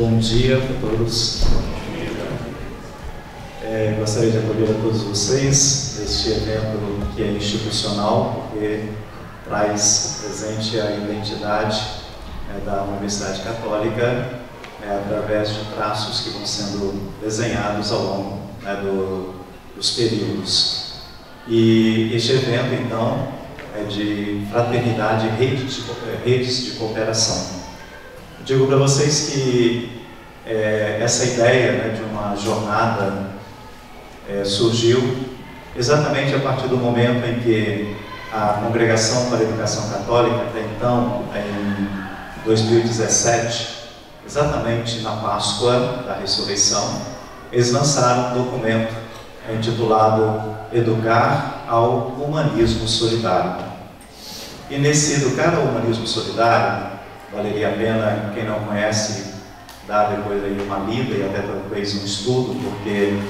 Bom dia a todos. Gostaria de acolher a todos vocês neste evento que é institucional, porque traz presente a identidade da Universidade Católica através de traços que vão sendo desenhados ao longo dos períodos. E este evento, então, é de fraternidade e redes de cooperação. Eu digo para vocês que essa ideia de uma jornada surgiu exatamente a partir do momento em que a Congregação para a Educação Católica, até então, em 2017, exatamente na Páscoa da Ressurreição, eles lançaram um documento intitulado Educar ao Humanismo Solidário. E nesse Educar ao Humanismo Solidário, valeria a pena, quem não conhece, dar depois aí uma lida e até talvez um estudo, porque,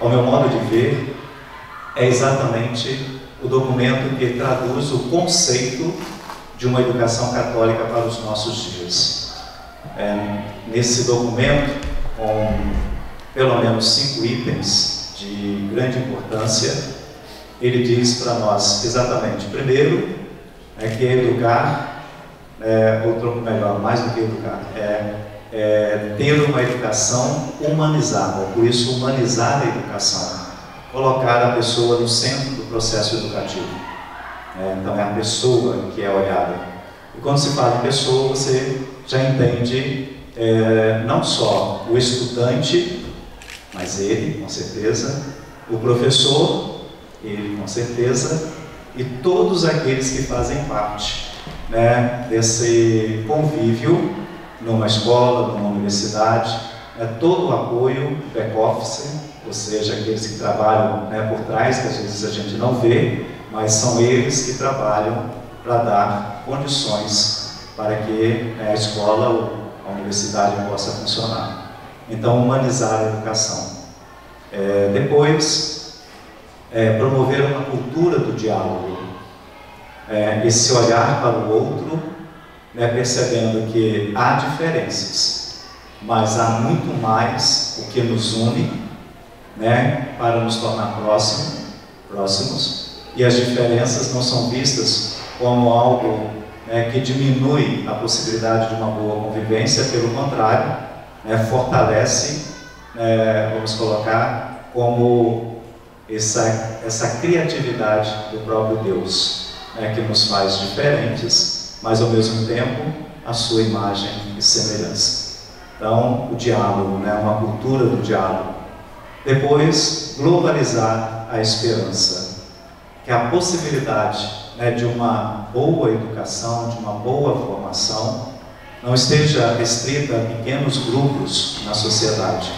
ao meu modo de ver, é exatamente o documento que traduz o conceito de uma educação católica para os nossos dias. Nesse documento, com pelo menos 5 itens de grande importância, ele diz para nós exatamente, primeiro, que educar, mais do que educar, ter uma educação humanizada, por isso humanizar a educação, colocar a pessoa no centro do processo educativo. Então é a pessoa que é olhada. E quando se fala em pessoa, você já entende não só o estudante, mas ele, com certeza, o professor, ele, com certeza, e todos aqueles que fazem parte desse convívio numa escola, numa universidade, todo o apoio back-office, ou seja, aqueles que trabalham por trás, que às vezes a gente não vê, mas são eles que trabalham para dar condições para que a escola ou a universidade possa funcionar. Então, humanizar a educação. Depois, promover uma cultura do diálogo. Esse olhar para o outro, percebendo que há diferenças, mas há muito mais o que nos une, para nos tornar próximos, e as diferenças não são vistas como algo que diminui a possibilidade de uma boa convivência, pelo contrário, fortalece, vamos colocar, como essa criatividade do próprio Deus, que nos faz diferentes, mas ao mesmo tempo a sua imagem e semelhança. Então, o diálogo, uma cultura do diálogo. Depois, globalizar a esperança, que a possibilidade de uma boa educação, de uma boa formação, não esteja restrita a pequenos grupos na sociedade,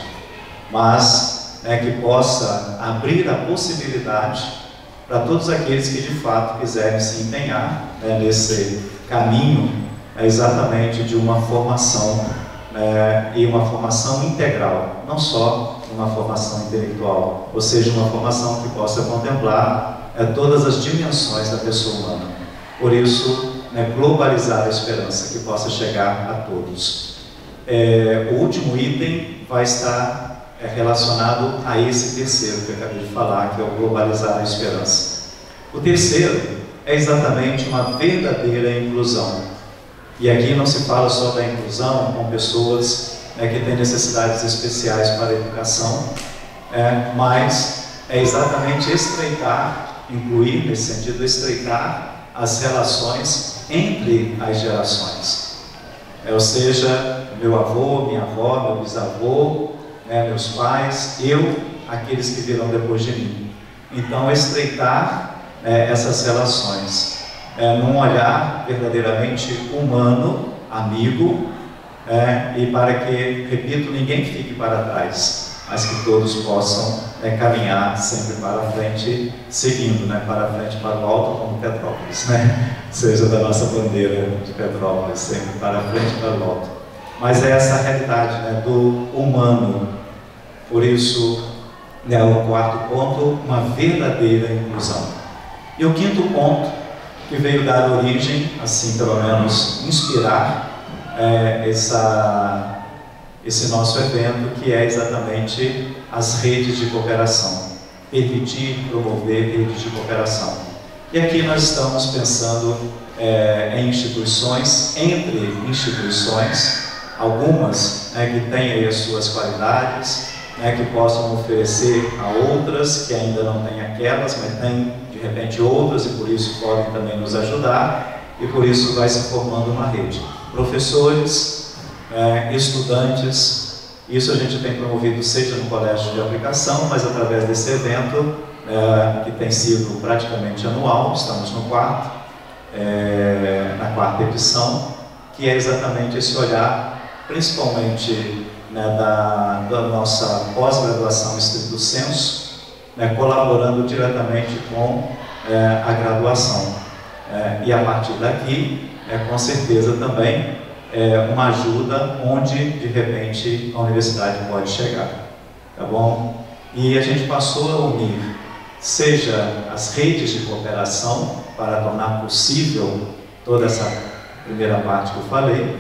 mas que possa abrir a possibilidade para todos aqueles que de fato quiserem se empenhar nesse caminho exatamente de uma formação e uma formação integral, não só uma formação intelectual, ou seja, uma formação que possa contemplar todas as dimensões da pessoa humana. Por isso, globalizar a esperança que possa chegar a todos. O último item vai estar relacionado a esse terceiro que eu acabei de falar, que é o globalizar a esperança. O terceiro é exatamente uma verdadeira inclusão. E aqui não se fala só da inclusão com pessoas que têm necessidades especiais para a educação, mas é exatamente estreitar, incluir nesse sentido, estreitar as relações entre as gerações. Ou seja, meu avô, minha avó, meu bisavô, meus pais, aqueles que virão depois de mim. Então, estreitar essas relações, num olhar verdadeiramente humano, amigo, e para que, repito, ninguém fique para trás, mas que todos possam caminhar sempre para frente, seguindo para frente, para o alto, como Petrópolis, seja da nossa bandeira de Petrópolis, sempre para frente, para o alto. Mas é essa a realidade do humano. Por isso, o quarto ponto, uma verdadeira inclusão. E o quinto ponto, que veio dar origem, assim pelo menos inspirar esse nosso evento, que é exatamente as redes de cooperação, permitir, promover redes de cooperação. E aqui nós estamos pensando em instituições, entre instituições, algumas que têm aí as suas qualidades, que possam oferecer a outras que ainda não têm aquelas, mas têm de repente outras e por isso podem também nos ajudar, e por isso vai se formando uma rede. Professores, estudantes, isso a gente tem promovido seja no colégio de aplicação, mas através desse evento que tem sido praticamente anual, estamos no na quarta edição, que é exatamente esse olhar, principalmente da nossa pós-graduação estricto sensu, colaborando diretamente com a graduação. E a partir daqui, com certeza também, uma ajuda onde, de repente, a universidade pode chegar. Tá bom? E a gente passou a unir, seja as redes de cooperação, para tornar possível toda essa primeira parte que eu falei,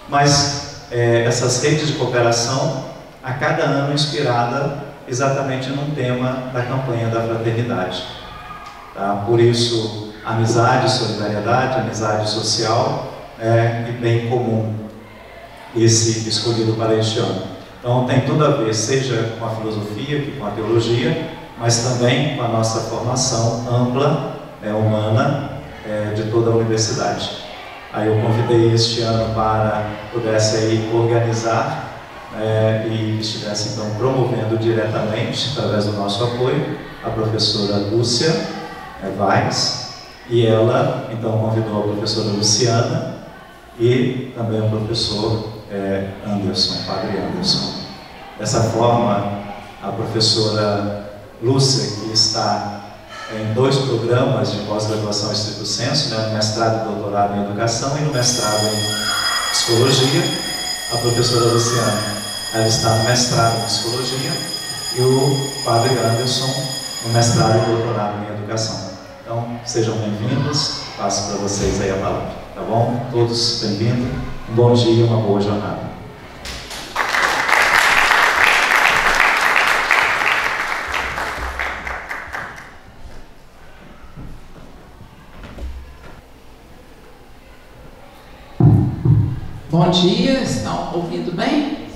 mas essas redes de cooperação, a cada ano inspirada exatamente num tema da campanha da fraternidade. Tá? Por isso, amizade, solidariedade, amizade social e bem comum, esse escolhido para este ano. Então tem tudo a ver, seja com a filosofia, que com a teologia, mas também com a nossa formação ampla, humana, de toda a universidade. Aí eu convidei este ano para pudesse aí organizar e estivesse então promovendo diretamente, através do nosso apoio, a professora Lúcia Vaz, e ela então convidou a professora Luciana e também o professor Anderson, Padre Anderson. Dessa forma, a professora Lúcia, que está em 2 programas de pós-graduação estricto sensu, no mestrado e doutorado em educação e no mestrado em psicologia. A professora Luciana, ela está no mestrado em psicologia e o Padre Anderson no mestrado e doutorado em educação. Então, sejam bem-vindos, passo para vocês aí a palavra, tá bom? Todos bem-vindos, um bom dia e uma boa jornada. Bom dia, estão ouvindo bem?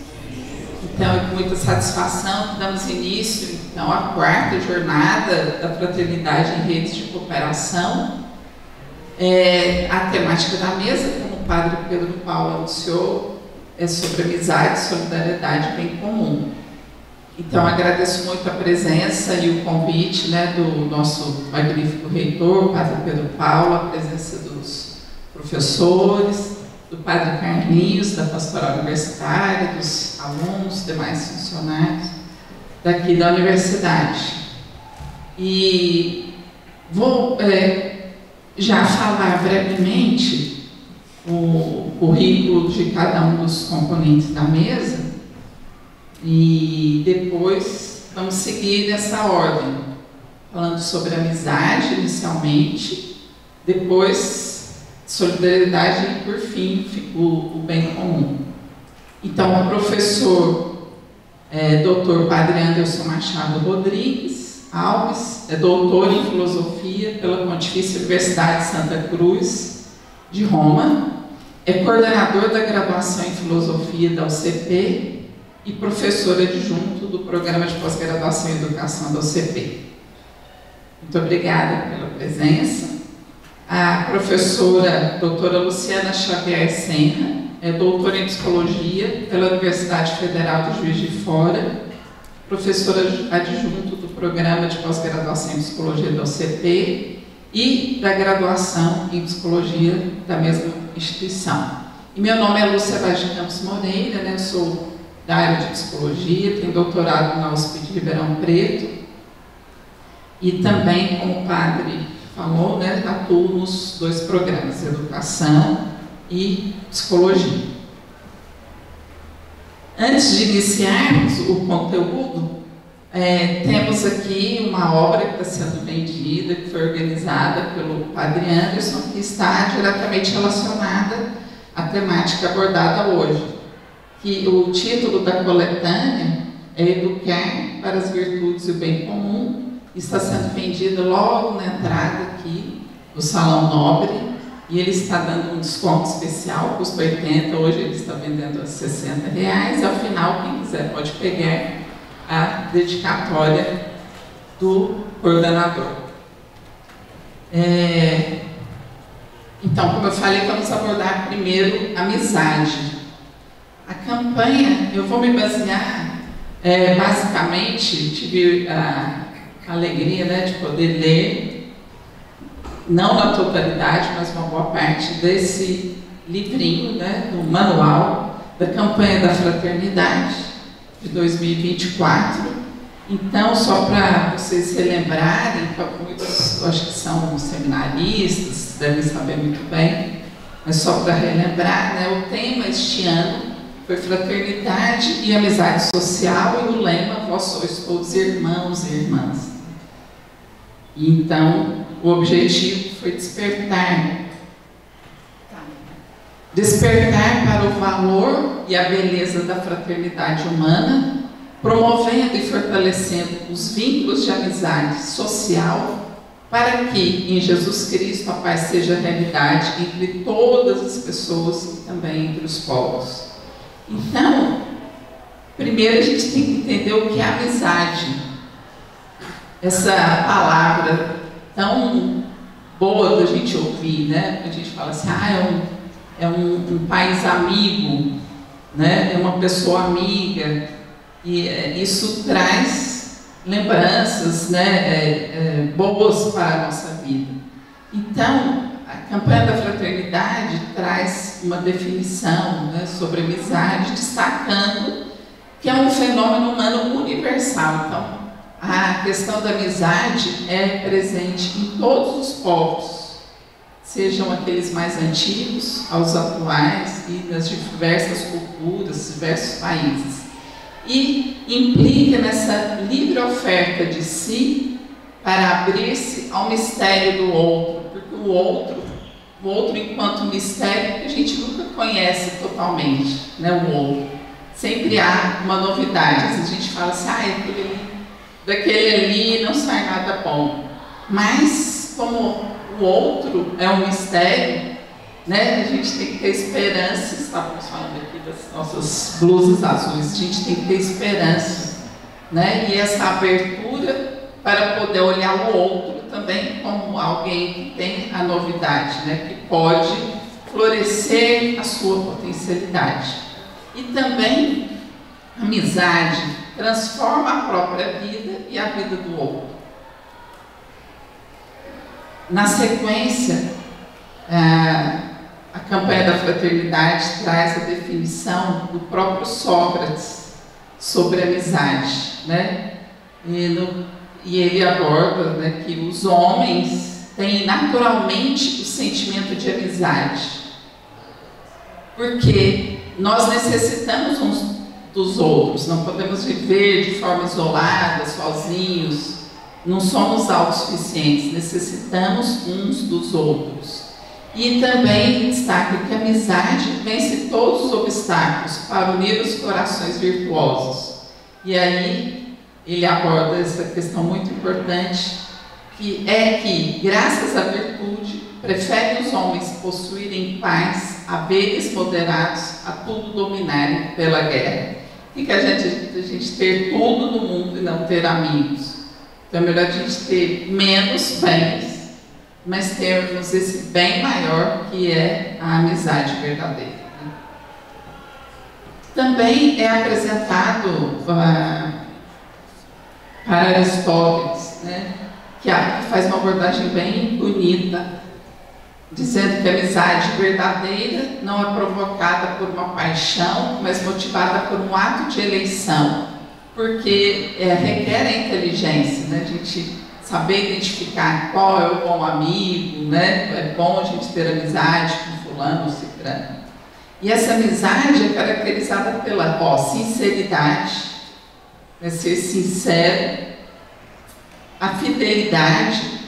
Então, é com muita satisfação que damos início então, à 4ª jornada da Fraternidade em Redes de Cooperação. A temática da mesa, como o Padre Pedro Paulo anunciou, é sobre amizade, solidariedade e bem comum. Então, agradeço muito a presença e o convite do nosso magnífico reitor, Padre Pedro Paulo, a presença dos professores, do Padre Carlinhos, da Pastoral Universitária, dos alunos, demais funcionários daqui da universidade. E vou já falar brevemente o currículo de cada um dos componentes da mesa e depois vamos seguir nessa ordem, falando sobre amizade inicialmente, depois solidariedade e, por fim, o bem comum. Então, o professor Dr. Padre Anderson Machado Rodrigues Alves é doutor em filosofia pela Pontifícia Universidade de Santa Cruz de Roma, é coordenador da graduação em filosofia da UCP e professor adjunto do programa de pós-graduação em educação da UCP. Muito obrigada pela presença. A professora doutora Luciana Xavier Senra é doutora em psicologia pela Universidade Federal de Juiz de Fora, professora adjunto do programa de pós-graduação em psicologia da UCP e da graduação em psicologia da mesma instituição. E meu nome é Lúcia Vaz de Campos Moreira, eu sou da área de psicologia, tenho doutorado na USP de Ribeirão Preto e também, como o padre falou, atuo nos 2 programas, educação e psicologia. Antes de iniciarmos o conteúdo, temos aqui uma obra que está sendo vendida, que foi organizada pelo Padre Anderson, que está diretamente relacionada à temática abordada hoje. que o título da coletânea é Educar para as Virtudes e o Bem Comum. Está sendo vendida logo na entrada aqui do Salão Nobre, e ele está dando um desconto especial, custa 80, hoje ele está vendendo a R$60, e ao final, quem quiser pode pegar a dedicatória do coordenador. Então, como eu falei, vamos abordar primeiro amizade. A campanha, eu vou me basear, basicamente, tive a alegria, né, de poder ler, não na totalidade, mas uma boa parte desse livrinho, né, do manual da campanha da fraternidade de 2024. Então, só para vocês relembrarem, muitos, acho que são seminaristas, devem saber muito bem, mas só para relembrar, né, o tema este ano foi Fraternidade e Amizade Social, e o lema: Vós sois todos irmãos e irmãs. Então, o objetivo foi despertar para o valor e a beleza da fraternidade humana, promovendo e fortalecendo os vínculos de amizade social, para que em Jesus Cristo a paz seja realidade entre todas as pessoas e também entre os povos. Então, primeiro a gente tem que entender o que é amizade. Essa palavra tão boa da gente ouvir, né? A gente fala assim, é um país amigo, né? É uma pessoa amiga, e isso traz lembranças, né? Boas para a nossa vida. Então, a campanha da fraternidade traz uma definição, né, sobre amizade, destacando que é um fenômeno humano universal. Então, a questão da amizade é presente em todos os povos, sejam aqueles mais antigos aos atuais e nas diversas culturas, diversos países. E implica nessa livre oferta de si para abrir-se ao mistério do outro, porque o outro enquanto mistério, que a gente nunca conhece totalmente, né, o outro. Sempre há uma novidade. Às vezes a gente fala assim, daquele ali não sai nada bom. Mas, como o outro é um mistério, né, a gente tem que ter esperança. Estávamos falando aqui das nossas blusas azuis. A gente tem que ter esperança, né, e essa abertura para poder olhar o outro também como alguém que tem a novidade, né, que pode florescer a sua potencialidade. E também a amizade transforma a própria vida e a vida do outro. Na sequência, a campanha da fraternidade traz a definição do próprio Sócrates sobre a amizade, né? E ele aborda, né, que os homens têm naturalmente o sentimento de amizade, porque nós necessitamos uns dos outros, não podemos viver de forma isolada, sozinhos, não somos autossuficientes, necessitamos uns dos outros. E também destaca que a amizade vence todos os obstáculos para unir os corações virtuosos. E aí ele aborda essa questão muito importante, que é que, graças à virtude, preferem os homens possuírem paz, haveres moderados, a tudo dominarem pela guerra. Fica a gente ter tudo no mundo e não ter amigos. Então é melhor a gente ter menos bens, mas termos esse bem maior, que é a amizade verdadeira. Também é apresentado para Aristóteles, né, que faz uma abordagem bem bonita, dizendo que a amizade verdadeira não é provocada por uma paixão, mas motivada por um ato de eleição, porque requer a inteligência, né, a gente saber identificar qual é o bom amigo, né, é bom a gente ter amizade com fulano ou ciclano. E essa amizade é caracterizada pela sinceridade, ser sincero, a fidelidade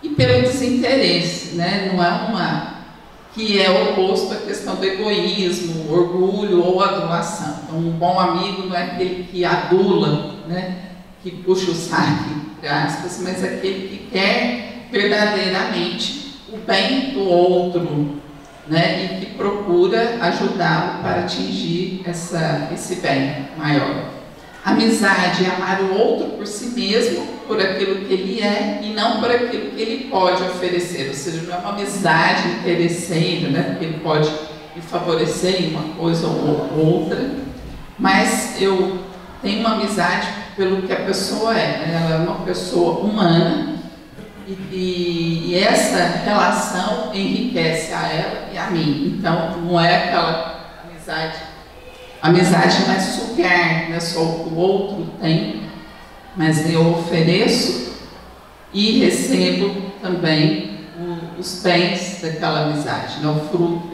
e pelo desinteresse, né? Não é que é oposto à questão do egoísmo, orgulho ou adulação. Então, um bom amigo não é aquele que adula, né, que puxa o saco, entre aspas, mas aquele que quer verdadeiramente o bem do outro, né, e que procura ajudá-lo para atingir esse bem maior. Amizade é amar o outro por si mesmo, por aquilo que ele é e não por aquilo que ele pode oferecer. Ou seja, não é uma amizade interesseira, né, porque ele pode me favorecer em uma coisa ou outra, mas eu tenho uma amizade pelo que a pessoa é, né? Ela é uma pessoa humana e essa relação enriquece a ela e a mim. Então, não é aquela amizade mais sugar, né? Só o que o outro tem, mas eu ofereço e recebo também os bens daquela amizade, né?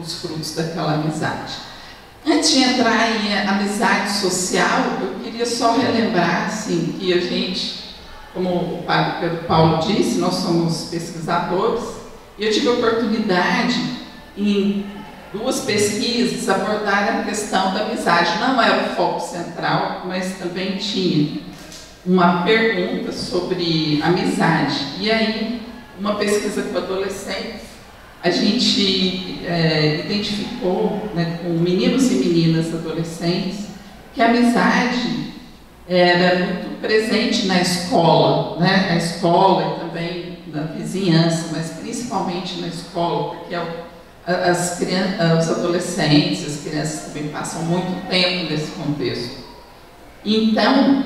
Os frutos daquela amizade. Antes de entrar em amizade social, eu queria só relembrar assim, que a gente, como o padre Pedro Paulo disse, nós somos pesquisadores, e eu tive a oportunidade em 2 pesquisas abordar a questão da amizade. Não era o foco central, mas também tinha uma pergunta sobre amizade. E aí, uma pesquisa com adolescentes, a gente identificou, né, com meninos e meninas adolescentes, que a amizade era muito presente na escola, né? Na escola e também na vizinhança, mas principalmente na escola, porque os adolescentes, as crianças também passam muito tempo nesse contexto. Então,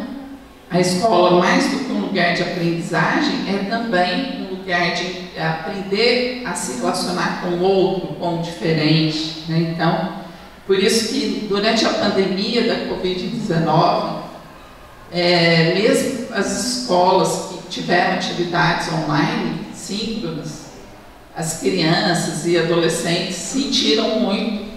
a escola, mais do que um lugar de aprendizagem, é também um lugar de aprender a se relacionar com o outro, com o diferente, né? Então, por isso que durante a pandemia da Covid-19, mesmo as escolas que tiveram atividades online, síncronas, as crianças e adolescentes sentiram muito,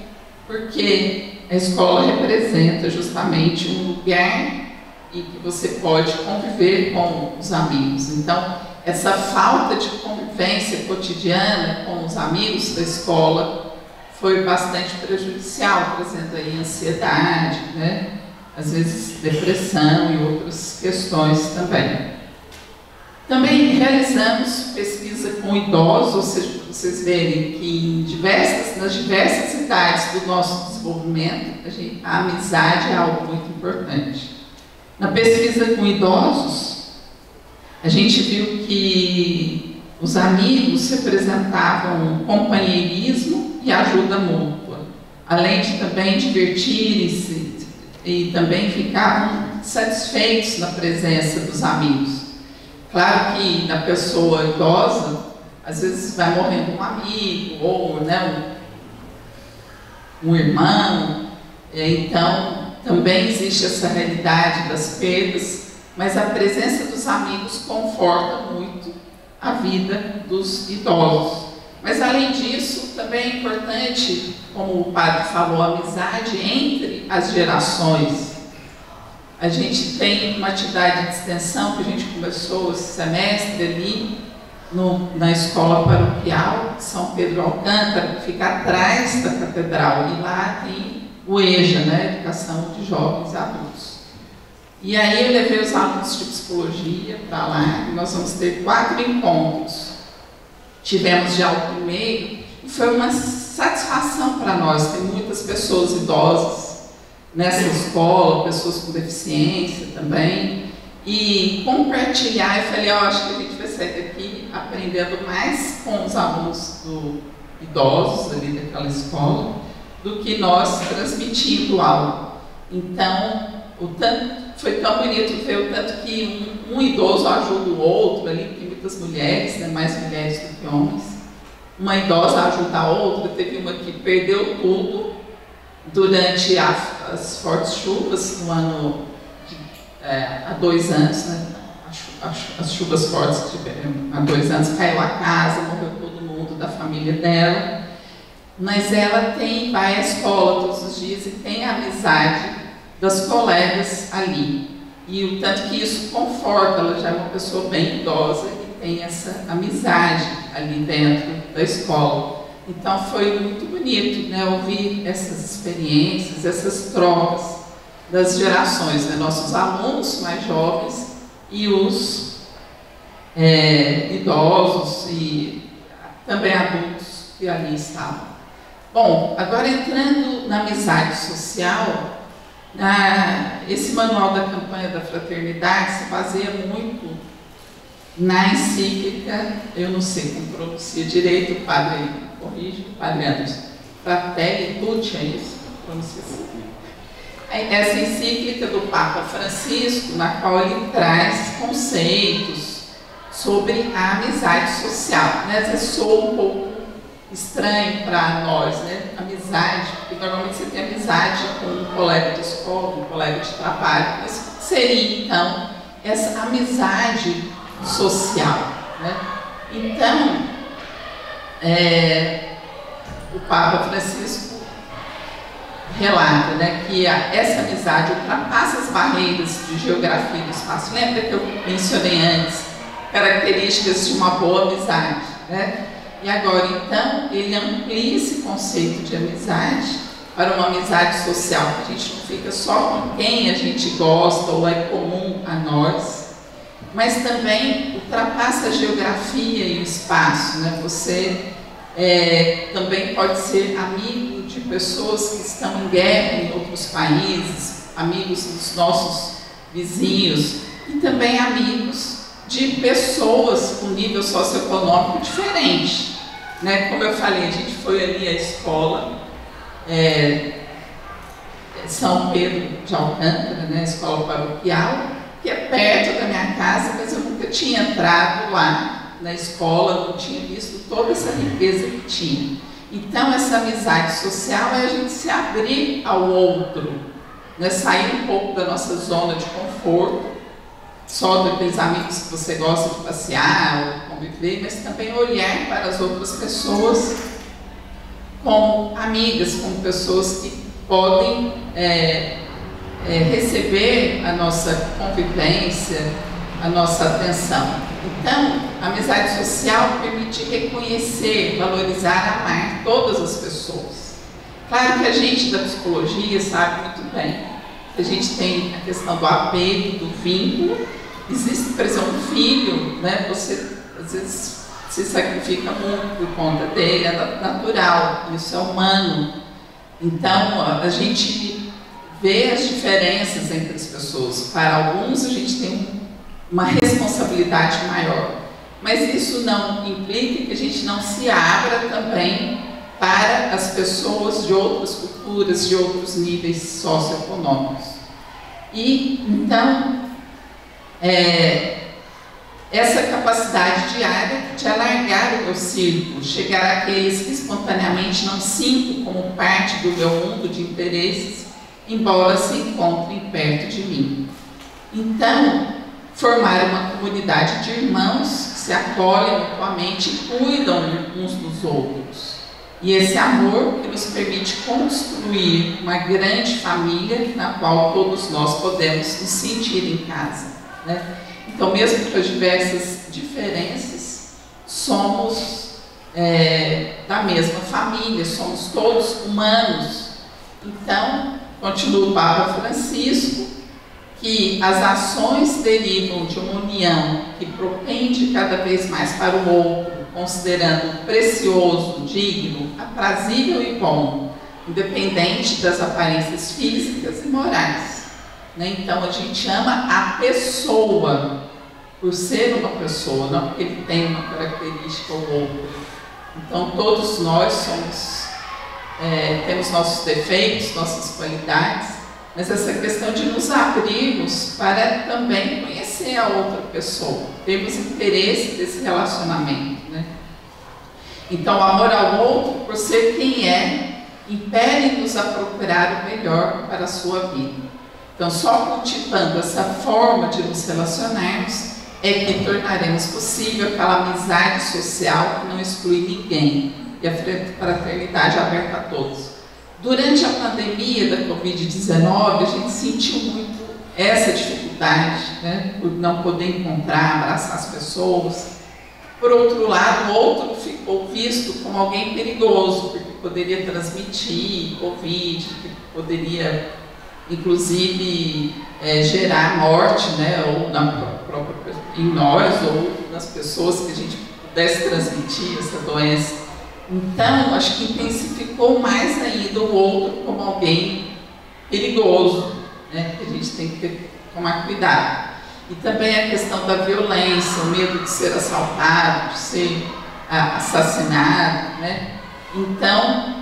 porque a escola representa justamente um lugar em que você pode conviver com os amigos. Então, essa falta de convivência cotidiana com os amigos da escola foi bastante prejudicial, trazendo aí ansiedade, né? Às vezes depressão e outras questões também. Também realizamos pesquisa com idosos, ou seja, para vocês verem que nas diversas idades do nosso desenvolvimento, a amizade é algo muito importante. Na pesquisa com idosos, a gente viu que os amigos representavam companheirismo e ajuda mútua, além de também divertirem-se e também ficavam satisfeitos na presença dos amigos. Claro que na pessoa idosa, às vezes vai morrendo um amigo ou, né, um irmão, então também existe essa realidade das perdas, mas a presença dos amigos conforta muito a vida dos idosos. Mas além disso, também é importante, como o padre falou, a amizade entre as gerações. A gente tem uma atividade de extensão que a gente começou esse semestre ali na escola paroquial de São Pedro Alcântara, que fica atrás da catedral, e lá tem o EJA, né, Educação de Jovens e Adultos. E aí eu levei os alunos de psicologia para lá, e nós vamos ter 4 encontros. Tivemos já o primeiro, e foi uma satisfação para nós, tem muitas pessoas idosas nessa escola, pessoas com deficiência também, e compartilhar. Eu falei, acho que a gente vai sair daqui aprendendo mais com os alunos idosos ali daquela escola, do que nós transmitindo algo. Então, foi tão bonito ver o tanto que um idoso ajuda o outro ali, porque muitas mulheres, né, mais mulheres do que homens, uma idosa ajuda a outra. Teve uma que perdeu tudo durante as fortes chuvas no ano há 2 anos, né? As chuvas fortes tiveram há 2 anos, caiu a casa, morreu todo mundo da família dela, mas ela vai à escola todos os dias e tem a amizade das colegas ali, e o tanto que isso conforta. Ela já é uma pessoa bem idosa e tem essa amizade ali dentro da escola. Então foi muito bonito, né, ouvir essas experiências, essas trocas das gerações, né, nossos alunos mais jovens e os idosos e também adultos que ali estavam. Bom, agora entrando na amizade social, esse manual da campanha da fraternidade se baseia muito na encíclica, eu não sei como pronuncia direito, o padre corrige, o padre Anderson, Fratelli Tutti, é isso? Pronuncia assim. Essa encíclica do Papa Francisco, na qual ele traz conceitos sobre a amizade social, né? Às vezes soa um pouco estranho para nós, né? Amizade, porque normalmente você tem amizade com um colega de escola, um colega de trabalho, mas o que seria então essa amizade social, né? Então, o Papa Francisco relata, né, que essa amizade ultrapassa as barreiras de geografia e do espaço. Lembra que eu mencionei antes características de uma boa amizade, né? E agora, então, ele amplia esse conceito de amizade para uma amizade social, que a gente não fica só com quem a gente gosta ou é comum a nós, mas também ultrapassa a geografia e o espaço, né? Você também pode ser amigo de pessoas que estão em guerra em outros países, amigos dos nossos vizinhos e também amigos de pessoas com nível socioeconômico diferente, né? Como eu falei, a gente foi ali à escola São Pedro de Alcântara, né? Escola paroquial, que é perto da minha casa, mas eu nunca tinha entrado lá na escola, não tinha visto toda essa riqueza que tinha. Então, essa amizade social é a gente se abrir ao outro, né? Sair um pouco da nossa zona de conforto, só daqueles amigos que você gosta de passear ou conviver, mas também olhar para as outras pessoas como amigas, como pessoas que podem receber a nossa convivência, a nossa atenção. Então, a amizade social permite reconhecer, valorizar, amar todas as pessoas. Claro que a gente da psicologia sabe muito bem. A gente tem a questão do apego, do vínculo. Existe, por exemplo, um filho, né? Você às vezes se sacrifica muito por conta dele, é natural, isso é humano. Então, a gente vê as diferenças entre as pessoas. Para alguns, a gente tem uma responsabilidade maior, mas isso não implica que a gente não se abra também para as pessoas de outras culturas, de outros níveis socioeconômicos. E, então, essa capacidade diária de alargar o meu círculo, chegar àqueles que espontaneamente não sinto como parte do meu mundo de interesses, embora se encontrem perto de mim. Então, formar uma comunidade de irmãos que se acolhem mutuamente e cuidam uns dos outros. E esse amor que nos permite construir uma grande família na qual todos nós podemos nos sentir em casa, né? Então, mesmo com as diversas diferenças, somos da mesma família, somos todos humanos. Então, continua o Papa Francisco, que as ações derivam de uma união que propende cada vez mais para o outro, considerando precioso, digno, aprazível e bom, independente das aparências físicas e morais, né? Então, a gente ama a pessoa por ser uma pessoa, não porque ele tem uma característica ou outra. Então, todos nós temos nossos defeitos, nossas qualidades, mas essa questão de nos abrirmos para também conhecer a outra pessoa, termos interesse desse relacionamento, né? Então, o amor ao outro, por ser quem é, impele-nos a procurar o melhor para a sua vida. Então, só cultivando essa forma de nos relacionarmos é que tornaremos possível aquela amizade social que não exclui ninguém e a fraternidade aberta a todos. Durante a pandemia da Covid-19, a gente sentiu muito essa dificuldade, né, por não poder encontrar, abraçar as pessoas. Por outro lado, o outro ficou visto como alguém perigoso, porque poderia transmitir Covid, que poderia, inclusive, gerar morte, né, ou em nós, ou nas pessoas que a gente pudesse transmitir essa doença. Então, acho que intensificou mais ainda o outro como alguém perigoso, né, que a gente tem que tomar cuidado. E também a questão da violência, o medo de ser assaltado, de ser assassinado, né? Então,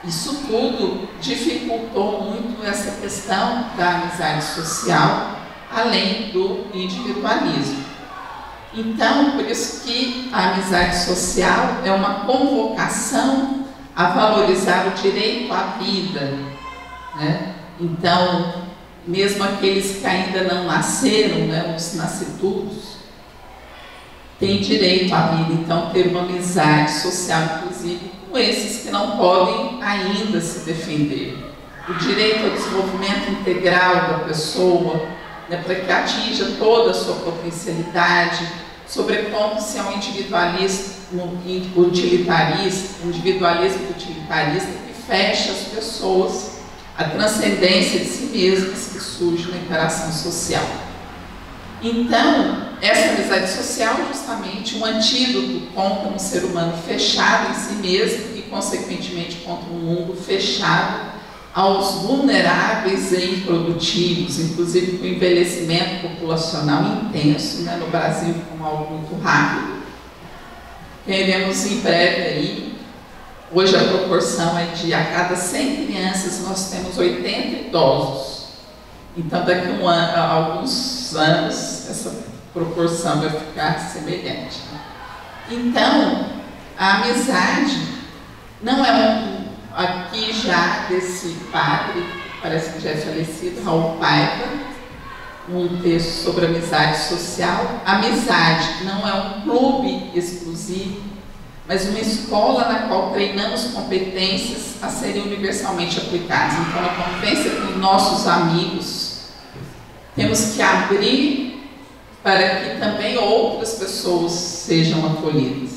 isso tudo dificultou muito essa questão da amizade social, além do individualismo. Então, por isso que a amizade social é uma convocação a valorizar o direito à vida, né? Então, mesmo aqueles que ainda não nasceram, né, os nascidos, têm direito à vida. Então, ter uma amizade social, inclusive, com esses que não podem ainda se defender. O direito ao desenvolvimento integral da pessoa, né, para que atinja toda a sua potencialidade, sobrepondo-se a um individualismo utilitarista que fecha as pessoas a transcendência de si mesmas que surge na interação social. Então, essa amizade social é justamente um antídoto contra um ser humano fechado em si mesmo e, consequentemente, contra um mundo fechado aos vulneráveis e improdutivos, inclusive com o envelhecimento populacional intenso, né, no Brasil, como algo muito rápido. Teremos em breve aí. Hoje a proporção é de a cada 100 crianças nós temos 80 idosos. Então daqui a alguns anos essa proporção vai ficar semelhante. Então a amizade não é aqui já desse padre, parece que já é falecido, Raul Paiva, num texto sobre amizade social. A amizade não é um clube exclusivo, mas uma escola na qual treinamos competências a serem universalmente aplicadas. Então, a convivência com nossos amigos, temos que abrir para que também outras pessoas sejam acolhidas.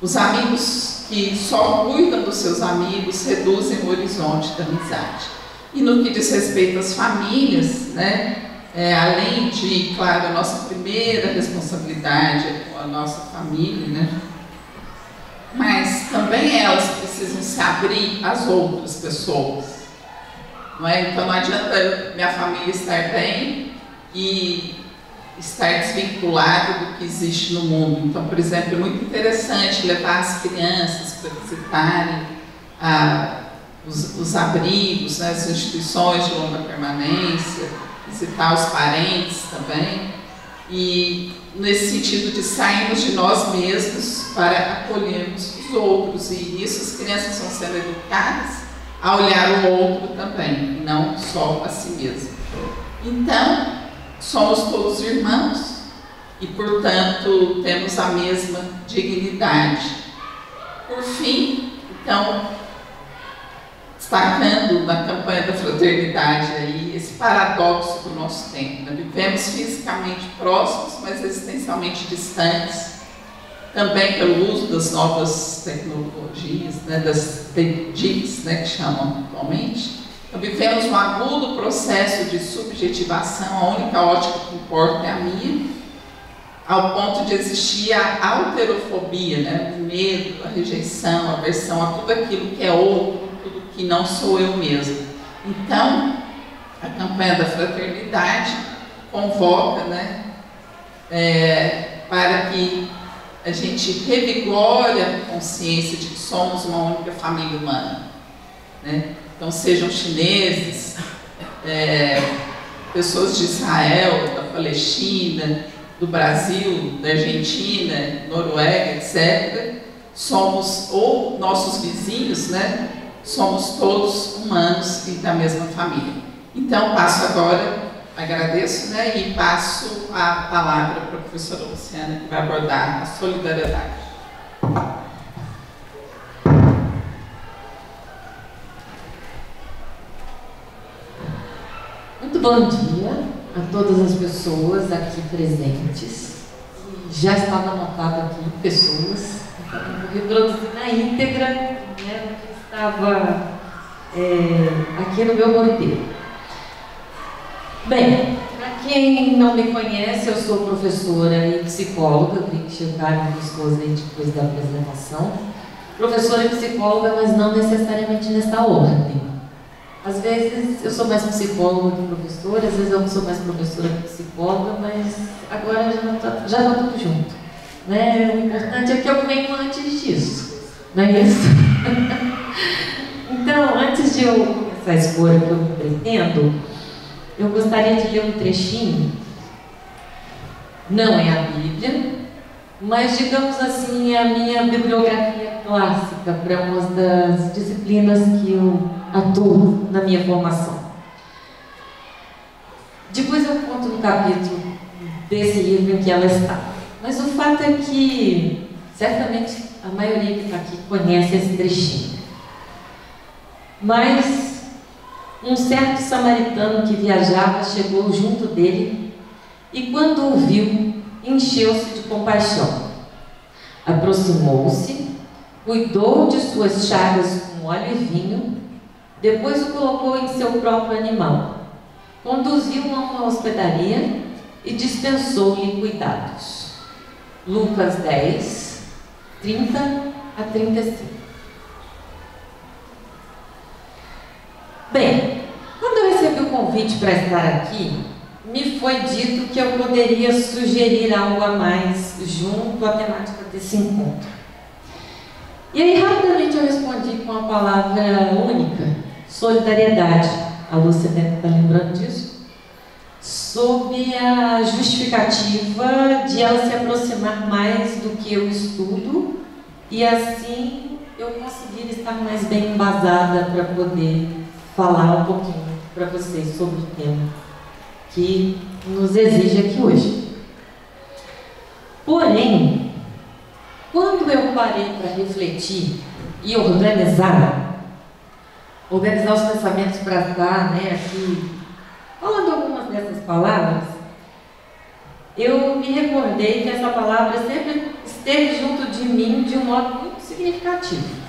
Os amigos que só cuidam dos seus amigos reduzem o horizonte da amizade. E no que diz respeito às famílias, né, além de, claro, a nossa primeira responsabilidade é com a nossa família, né, mas também elas precisam se abrir às outras pessoas, não é? Então não adianta minha família estar bem e estar desvinculado do que existe no mundo. Então, por exemplo, é muito interessante levar as crianças para visitarem os abrigos, né, as instituições de longa permanência, visitar os parentes também, e nesse sentido de sairmos de nós mesmos para acolhermos os outros, e isso as crianças vão sendo educadas a olhar o outro também, e não só a si mesmo. Então, somos todos irmãos e, portanto, temos a mesma dignidade. Por fim, então, destacando na campanha da fraternidade aí, esse paradoxo do nosso tempo, né? Vivemos fisicamente próximos, mas existencialmente distantes, também pelo uso das novas tecnologias, né, das TICs, né, que chamam atualmente. Então, vivemos um agudo processo de subjetivação, a única ótica que importa é a minha, ao ponto de existir a alterofobia, né, o medo, a rejeição, a aversão a tudo aquilo que é outro, tudo que não sou eu mesmo. Então, a campanha da fraternidade convoca, né, para que a gente revigore a consciência de que somos uma única família humana, né? Então, sejam chineses, pessoas de Israel, da Palestina, do Brasil, da Argentina, Noruega, etc., somos, ou nossos vizinhos, né? Somos todos humanos e da mesma família. Então, passo agora, agradeço, né? E passo a palavra para a professora Luciana, que vai abordar a solidariedade. Muito bom dia a todas as pessoas aqui presentes. já estava anotado aqui, pessoas, então eu vou reproduzir na íntegra, né, o que estava aqui no meu roteiro. Bem, para quem não me conhece, eu sou professora e psicóloga, tem que chegar algumas coisas aí depois da apresentação. Professora e psicóloga, mas não necessariamente nessa ordem. Às vezes eu sou mais psicóloga que professora, às vezes eu sou mais professora que psicóloga, mas agora já está tudo junto. Né? O importante é que eu venho antes disso, não é isso? Então, antes de eu começar a expor o que eu pretendo, eu gostaria de ler um trechinho. Não é a Bíblia, mas, digamos assim, é a minha bibliografia clássica para uma das disciplinas que eu atuo na minha formação. Depois eu conto no capítulo desse livro em que ela está. Mas o fato é que, certamente, a maioria que está aqui conhece esse trechinho. Mas um certo samaritano que viajava chegou junto dele e, quando o viu, encheu-se de compaixão. Aproximou-se, cuidou de suas chagas com óleo e vinho, depois o colocou em seu próprio animal, conduziu-o a uma hospedaria e dispensou-lhe cuidados. Lucas 10, 30 a 35. Bem, quando eu recebi o convite para estar aqui, me foi dito que eu poderia sugerir algo a mais junto à temática desse encontro. E aí, rapidamente, eu respondi com a palavra única: solidariedade. A Lúcia deve estar lembrando disso. Sob a justificativa de ela se aproximar mais do que eu estudo e, assim, eu conseguir estar mais bem embasada para poder falar um pouquinho para vocês sobre o tema que nos exige aqui hoje. Porém, quando eu parei para refletir e organizar os pensamentos para estar, né, aqui falando algumas dessas palavras, eu me recordei que essa palavra sempre esteve junto de mim de um modo muito significativo.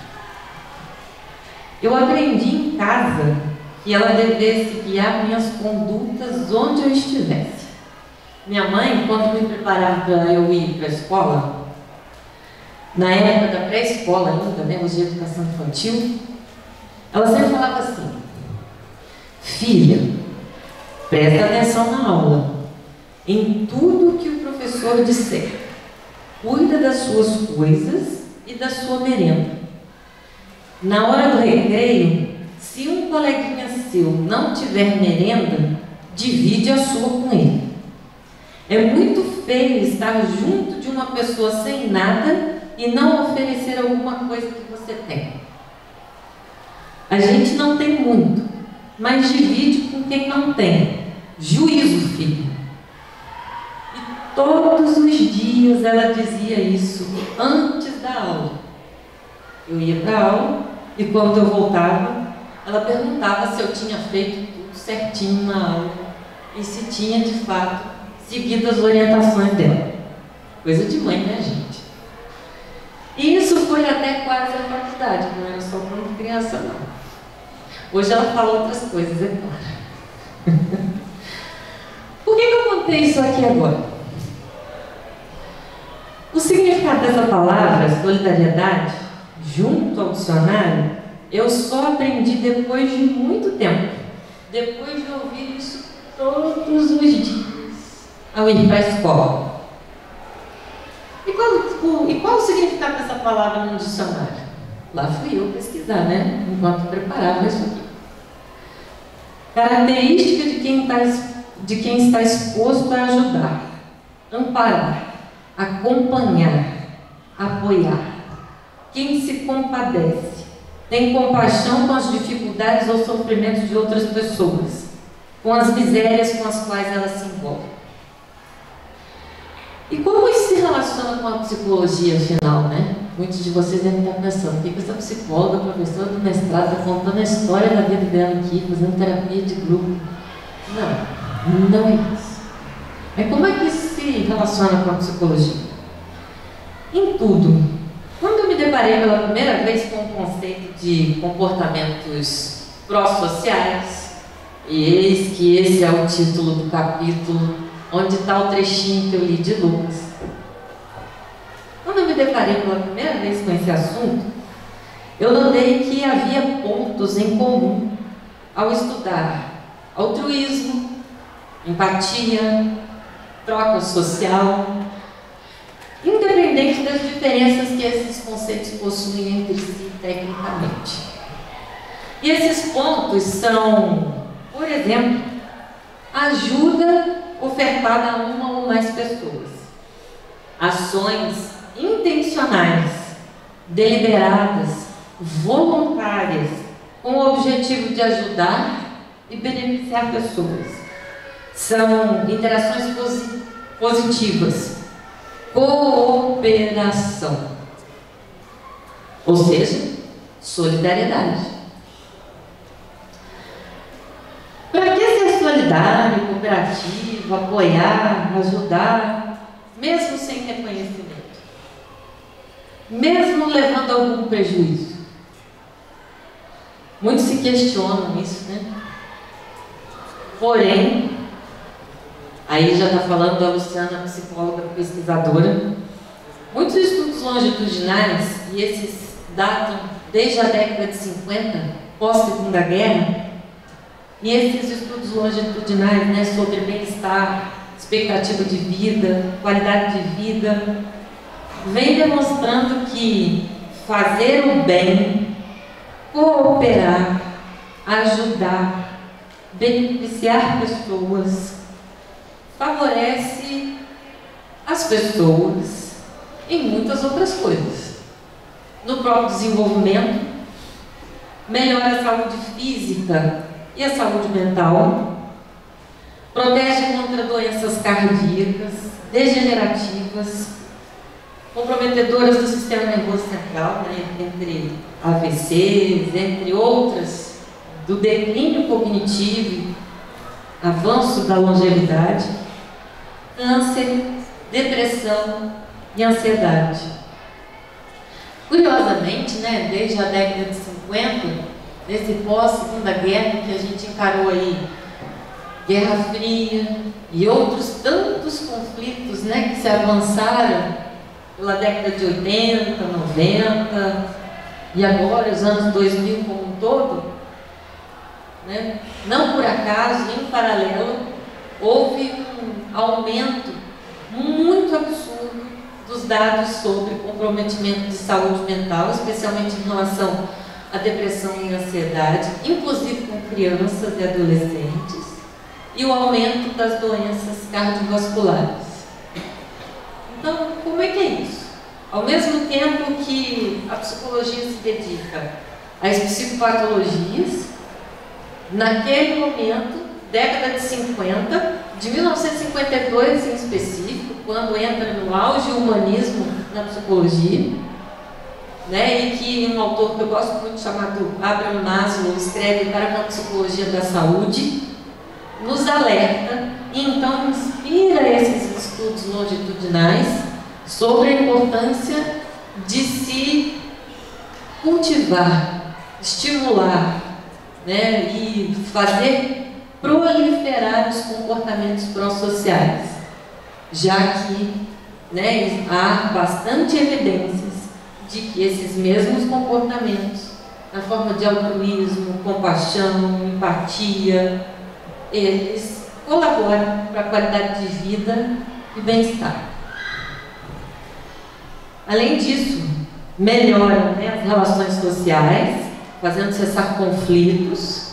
Eu aprendi em casa que ela devesse guiar minhas condutas onde eu estivesse. Minha mãe, quando me preparava para eu ir para a escola, na época da pré-escola ainda, né, hoje de educação infantil, ela sempre falava assim: filha, presta atenção na aula, em tudo que o professor disser, cuida das suas coisas e da sua merenda. Na hora do recreio, se um coleguinha seu não tiver merenda, divide a sua com ele. É muito feio estar junto de uma pessoa sem nada e não oferecer alguma coisa que você tem. A gente não tem muito, mas divide com quem não tem. Juízo, filho. E todos os dias ela dizia isso antes da aula. Eu ia para a aula e, quando eu voltava, ela perguntava se eu tinha feito tudo certinho na aula e se tinha, de fato, seguido as orientações dela. Coisa de mãe, né, gente? E isso foi até quase a faculdade, não era só quando criança, não. Hoje ela fala outras coisas, é claro. Por que eu contei isso aqui agora? O significado dessa palavra, solidariedade, junto ao dicionário, eu só aprendi depois de muito tempo. Depois de ouvir isso todos os dias ao ir para a escola. E qual o significado dessa palavra no dicionário? Lá fui eu pesquisar, né? Enquanto preparava isso aqui. Característica de quem está exposto a ajudar, amparar, acompanhar, apoiar. Quem se compadece, tem compaixão com as dificuldades ou sofrimentos de outras pessoas, com as misérias com as quais elas se envolvem. E como isso se relaciona com a psicologia, afinal, né? Muitos de vocês devem estar pensando: o que essa psicóloga, professora do mestrado, está contando a história da vida dela aqui, fazendo terapia de grupo? Não, não é isso. Mas como é que isso se relaciona com a psicologia? Contudo, quando eu me deparei pela primeira vez com o conceito de comportamentos pró-sociais, e eis que esse é o título do capítulo, onde está o trechinho que eu li de Lucas. Quando eu me deparei pela primeira vez com esse assunto, eu notei que havia pontos em comum ao estudar altruísmo, empatia, troca social, independente das diferenças que esses conceitos possuem entre si tecnicamente. E esses pontos são, por exemplo, ajuda ofertada a uma ou mais pessoas, ações intencionais, deliberadas, voluntárias, com o objetivo de ajudar e beneficiar pessoas. São interações positivas, cooperação, ou seja, solidariedade. Para que ser solidário, cooperativo, apoiar, ajudar, mesmo sem reconhecimento? Mesmo levando algum prejuízo? Muitos se questionam isso, né? Porém, aí já está falando a Luciana, psicóloga pesquisadora, muitos estudos longitudinais, e esses datam desde a década de 50, pós-Segunda Guerra, e esses estudos longitudinais, né, sobre bem-estar, expectativa de vida, qualidade de vida, vem demonstrando que fazer o bem, cooperar, ajudar, beneficiar pessoas, favorece as pessoas em muitas outras coisas. No próprio desenvolvimento, melhora a saúde física e a saúde mental, protege contra doenças cardíacas, degenerativas, comprometedoras do sistema nervoso central, né, entre AVCs, entre outras, do declínio cognitivo, avanço da longevidade, câncer, depressão e ansiedade. Curiosamente, né, desde a década de 50, nesse pós-Segunda Guerra, que a gente encarou aí Guerra Fria e outros tantos conflitos, né, que se avançaram pela década de 80, 90 e agora os anos 2000 como um todo, né, não por acaso, em paralelo, houve um aumento muito absurdo dos dados sobre comprometimento de saúde mental, especialmente em relação à depressão e ansiedade, inclusive com crianças e adolescentes, e o aumento das doenças cardiovasculares. Então, como é que é isso? Ao mesmo tempo que a psicologia se dedica às psicopatologias, naquele momento, década de 50, de 1952 em específico, quando entra no auge o humanismo na psicologia, né, e que um autor que eu gosto muito, chamado Abraham Maslow, escreve para uma psicologia da saúde, nos alerta e então inspira esses estudos longitudinais sobre a importância de se cultivar, estimular, né, e fazer proliferar os comportamentos pró-sociais, já que, né, há bastante evidências de que esses mesmos comportamentos, na forma de altruísmo, compaixão, empatia, eles colaboram para a qualidade de vida e bem-estar. Além disso, melhoram, né, as relações sociais, fazendo cessar conflitos,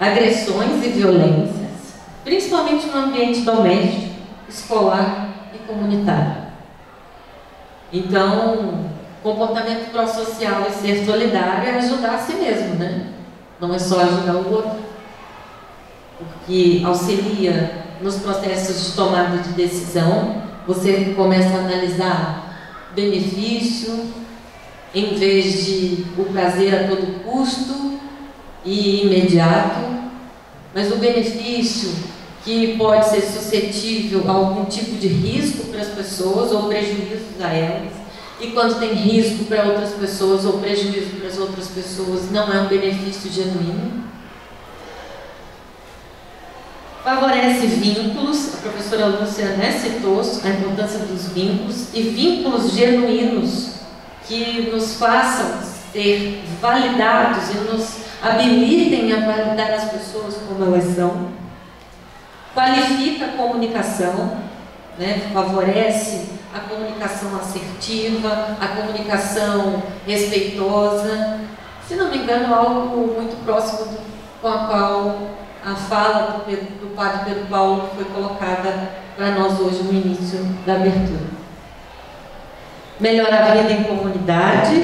agressões e violências, principalmente no ambiente doméstico, escolar e comunitário. Então, comportamento pró-social e ser solidário é ajudar a si mesmo, né? Não é só ajudar o outro, porque auxilia nos processos de tomada de decisão. Você começa a analisar benefício em vez de o prazer a todo custo e imediato, mas o benefício que pode ser suscetível a algum tipo de risco para as pessoas ou prejuízos a elas, e quando tem risco para outras pessoas ou prejuízo para as outras pessoas, não é um benefício genuíno. Favorece vínculos, a professora Lúcia, né, citou a importância dos vínculos, e vínculos genuínos que nos façam ser validados e nos habilitem a validar as pessoas como elas são. Qualifica a comunicação, né, favorece a comunicação assertiva, a comunicação respeitosa. Se não me engano, algo muito próximo com a qual a fala do padre Pedro Paulo foi colocada para nós hoje no início da abertura. Melhora a vida em comunidade,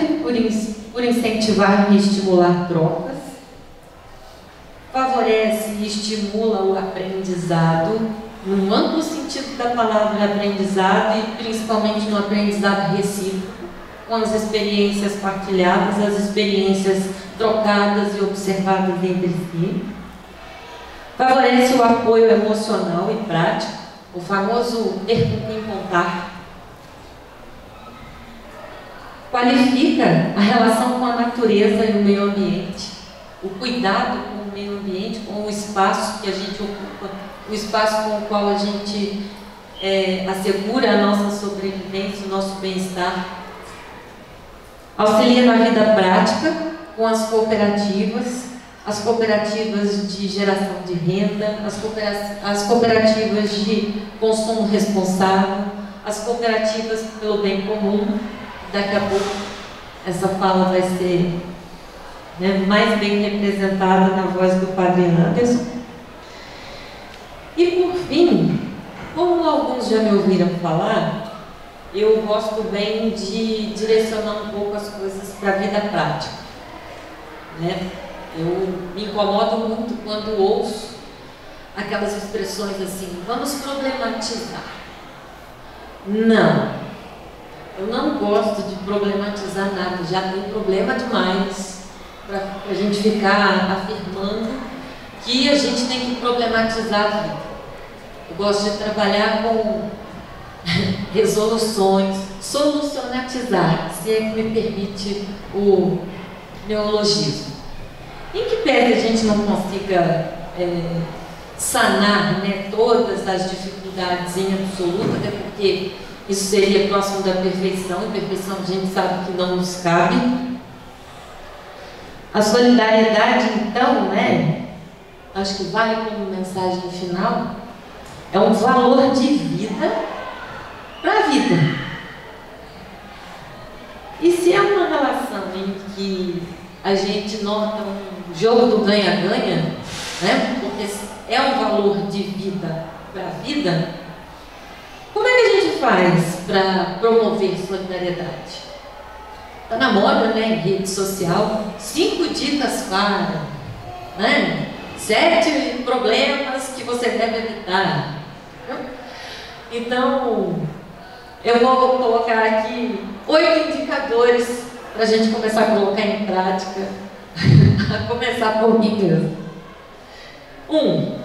por incentivar e estimular trocas. Favorece e estimula o aprendizado, no amplo sentido da palavra aprendizado e principalmente no aprendizado recíproco, com as experiências partilhadas, as experiências trocadas e observadas entre si. Favorece o apoio emocional e prático, o famoso ter com quem contar. Qualifica a relação com a natureza e o meio ambiente, o cuidado com o meio ambiente, com o espaço que a gente ocupa, o espaço com o qual a gente assegura a nossa sobrevivência, o nosso bem-estar. Auxilia na vida prática com as cooperativas de geração de renda, as cooperativas de consumo responsável, as cooperativas pelo bem comum. Daqui a pouco essa fala vai ser, né, mais bem representada na voz do padre Anderson. E por fim, como alguns já me ouviram falar, eu gosto bem de direcionar um pouco as coisas para a vida prática, né? Eu me incomodo muito quando ouço aquelas expressões assim: vamos problematizar. Não, eu não gosto de problematizar nada, já tem problema demais para a gente ficar afirmando que a gente tem que problematizar a vida. Eu gosto de trabalhar com resoluções, solucionatizar, se é que me permite o neologismo. Em que pese a gente não consiga sanar, né, todas as dificuldades em absoluto, até porque isso seria próximo da perfeição, e perfeição a gente sabe que não nos cabe. A solidariedade, então, né, acho que vale como mensagem final, é um valor de vida para a vida. E se é uma relação em que a gente nota um jogo do ganha-ganha, né, porque é um valor de vida para a vida, como é que a gente faz para promover solidariedade? Está na moda, né, em rede social, 5 dicas para, né, 7 problemas que você deve evitar. Então, eu vou colocar aqui 8 indicadores para a gente começar a colocar em prática, a começar por mim mesmo. 1.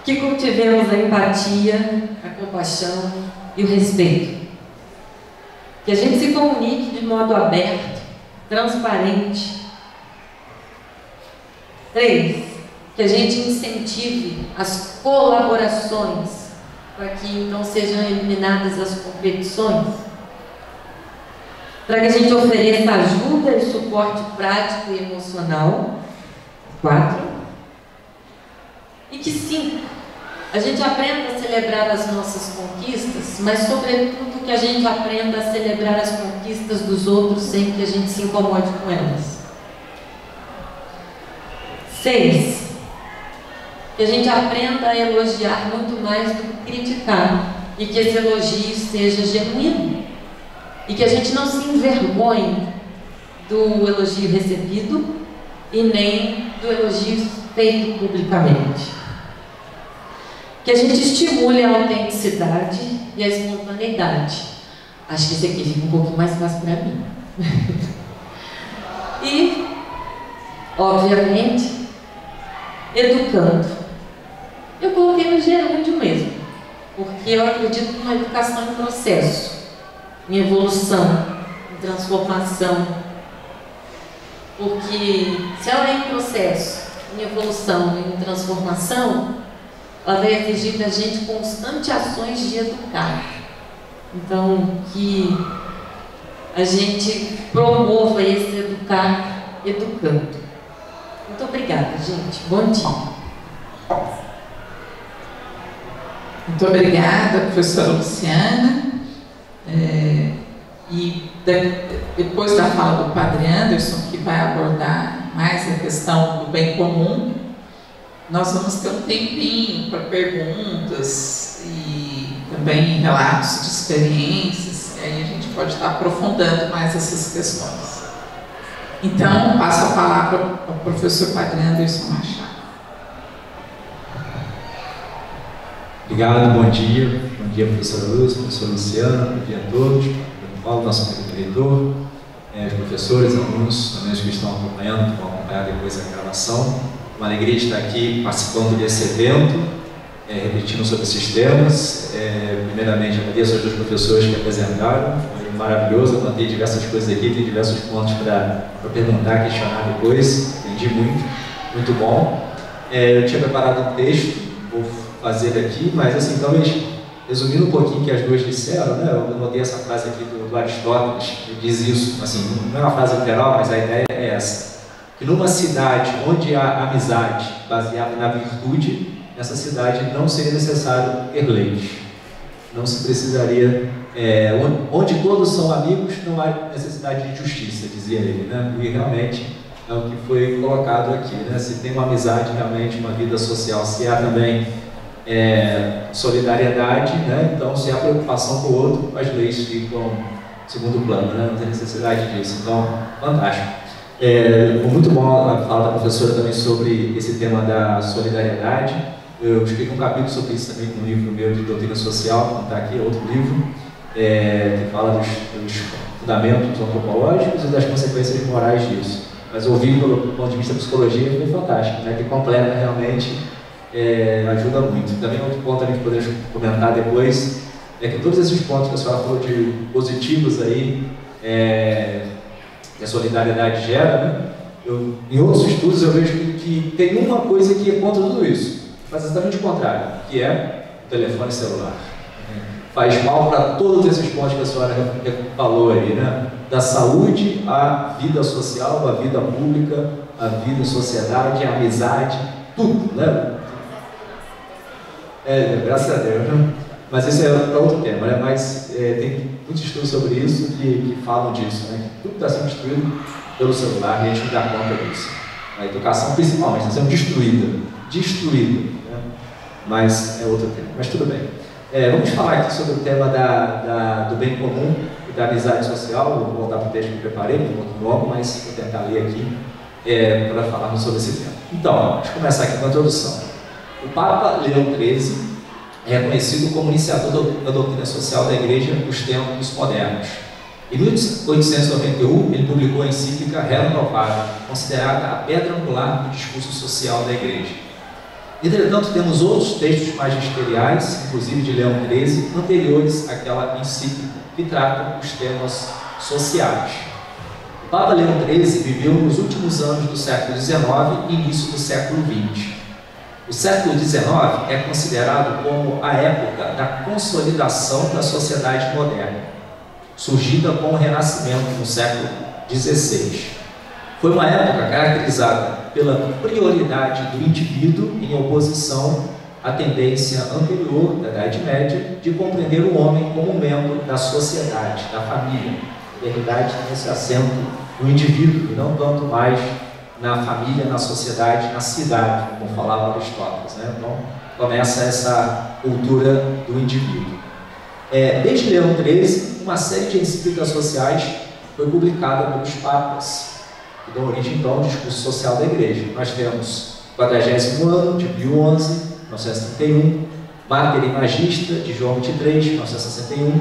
Que cultivemos a empatia, a compaixão e o respeito. Que a gente se comunique de modo aberto, transparente. 3. Que a gente incentive as colaborações, para que então sejam eliminadas as competições. Para que a gente ofereça ajuda e suporte prático e emocional. 4. E que 5, a gente aprenda a celebrar as nossas conquistas, mas sobretudo que a gente aprenda a celebrar as conquistas dos outros sem que a gente se incomode com elas. 6, que a gente aprenda a elogiar muito mais do que criticar, e que esse elogio seja genuíno, e que a gente não se envergonhe do elogio recebido e nem do elogio feito publicamente. Que a gente estimule a autenticidade e a espontaneidade. Acho que esse aqui fica um pouco mais fácil para mim. E, obviamente, educando. Eu coloquei no gerúndio mesmo, porque eu acredito numa educação em processo, em evolução, transformação, porque se ela é em processo, em evolução, em transformação, ela vai exigir da gente constantes ações de educar. Então, que a gente promova esse educar educando. Muito obrigada, gente. Bom dia. Muito obrigada, professora Luciana. E depois da fala do Padre Anderson, que vai abordar mais a questão do bem comum, nós vamos ter um tempinho para perguntas e também relatos de experiências, e aí a gente pode estar aprofundando mais essas questões. Então, passo a palavra ao professor Padre Anderson Machado. Obrigado, bom dia. Bom dia, professora Lúcia, professora Luciana, bom dia a todos. Paulo, nosso diretor, os professores, alunos, também os que estão acompanhando, que vão acompanhar depois a gravação. Uma alegria estar aqui participando desse evento, repetindo sobre esses temas. Primeiramente, agradeço aos dois professores que apresentaram, foi maravilhoso, eu anotei diversas coisas aqui, tem diversos pontos para perguntar, questionar depois, aprendi muito, muito bom. Eu tinha preparado um texto, vou fazer aqui, mas assim, talvez resumindo um pouquinho o que as duas disseram, né? Eu notei essa frase aqui do Aristóteles, que diz isso, assim, não é uma frase literal, mas a ideia é essa, que numa cidade onde há amizade baseada na virtude, nessa cidade não seria necessário ter leis, não se precisaria, onde todos são amigos, não há necessidade de justiça, dizia ele, né? E realmente é o que foi colocado aqui, né? Se tem uma amizade, realmente, uma vida social, se há também solidariedade, né? Então, se há preocupação com o outro, as leis ficam em segundo plano, né? Não tem necessidade disso. Então, fantástico. Muito bom a fala da professora também sobre esse tema da solidariedade. Eu escrevi um capítulo sobre isso também no livro meu de doutrina social, que está aqui, é outro livro, que fala dos fundamentos antropológicos e das consequências morais disso. Mas ouvir pelo ponto de vista da psicologia foi fantástico, né? Que completa realmente. Ajuda muito. Também outro ponto ali que podemos comentar depois é que todos esses pontos que a senhora falou de positivos aí, que a solidariedade gera, né? Em outros estudos eu vejo que tem uma coisa que é contra tudo isso, mas exatamente o contrário, que é o telefone celular. Faz mal para todos esses pontos que a senhora falou aí, né? Da saúde à vida social, à vida pública, à vida em sociedade, à amizade, tudo, né? Graças a Deus, né? Mas isso é para outro tema, né? Mas tem muitos estudos sobre isso que falam disso, né? Que tudo está sendo destruído pelo celular e a gente não dá conta disso. A educação, principalmente, está sendo destruída, né? Mas é outro tema, mas tudo bem. Vamos falar aqui sobre o tema do bem comum e da amizade social. Eu vou voltar para o texto que eu preparei, um pouco longo, mas vou tentar ler aqui para falarmos sobre esse tema. Então, vamos começar aqui com a introdução. O Papa Leão XIII é reconhecido como iniciador da doutrina social da Igreja nos tempos modernos. Em 1891, ele publicou a encíclica Rerum Novarum, considerada a pedra angular do discurso social da Igreja. Entretanto, temos outros textos magisteriais, inclusive de Leão XIII, anteriores àquela encíclica, que tratam os temas sociais. O Papa Leão XIII viveu nos últimos anos do século XIX e início do século XX. O século XIX é considerado como a época da consolidação da sociedade moderna, surgida com o Renascimento no século XVI. Foi uma época caracterizada pela prioridade do indivíduo em oposição à tendência anterior da Idade Média de compreender o homem como membro da sociedade, da família. A modernidade tem esse acento no indivíduo e não tanto mais na família, na sociedade, na cidade, como falava Aristóteles, né? Então, começa essa cultura do indivíduo. Desde Leão XIII, uma série de encíclicas sociais foi publicada pelos papas, que dão origem, então, ao discurso social da Igreja. Nós temos o 40º ano, de Pio XI, 1931, Mater e Magista, de João XXIII, 1961,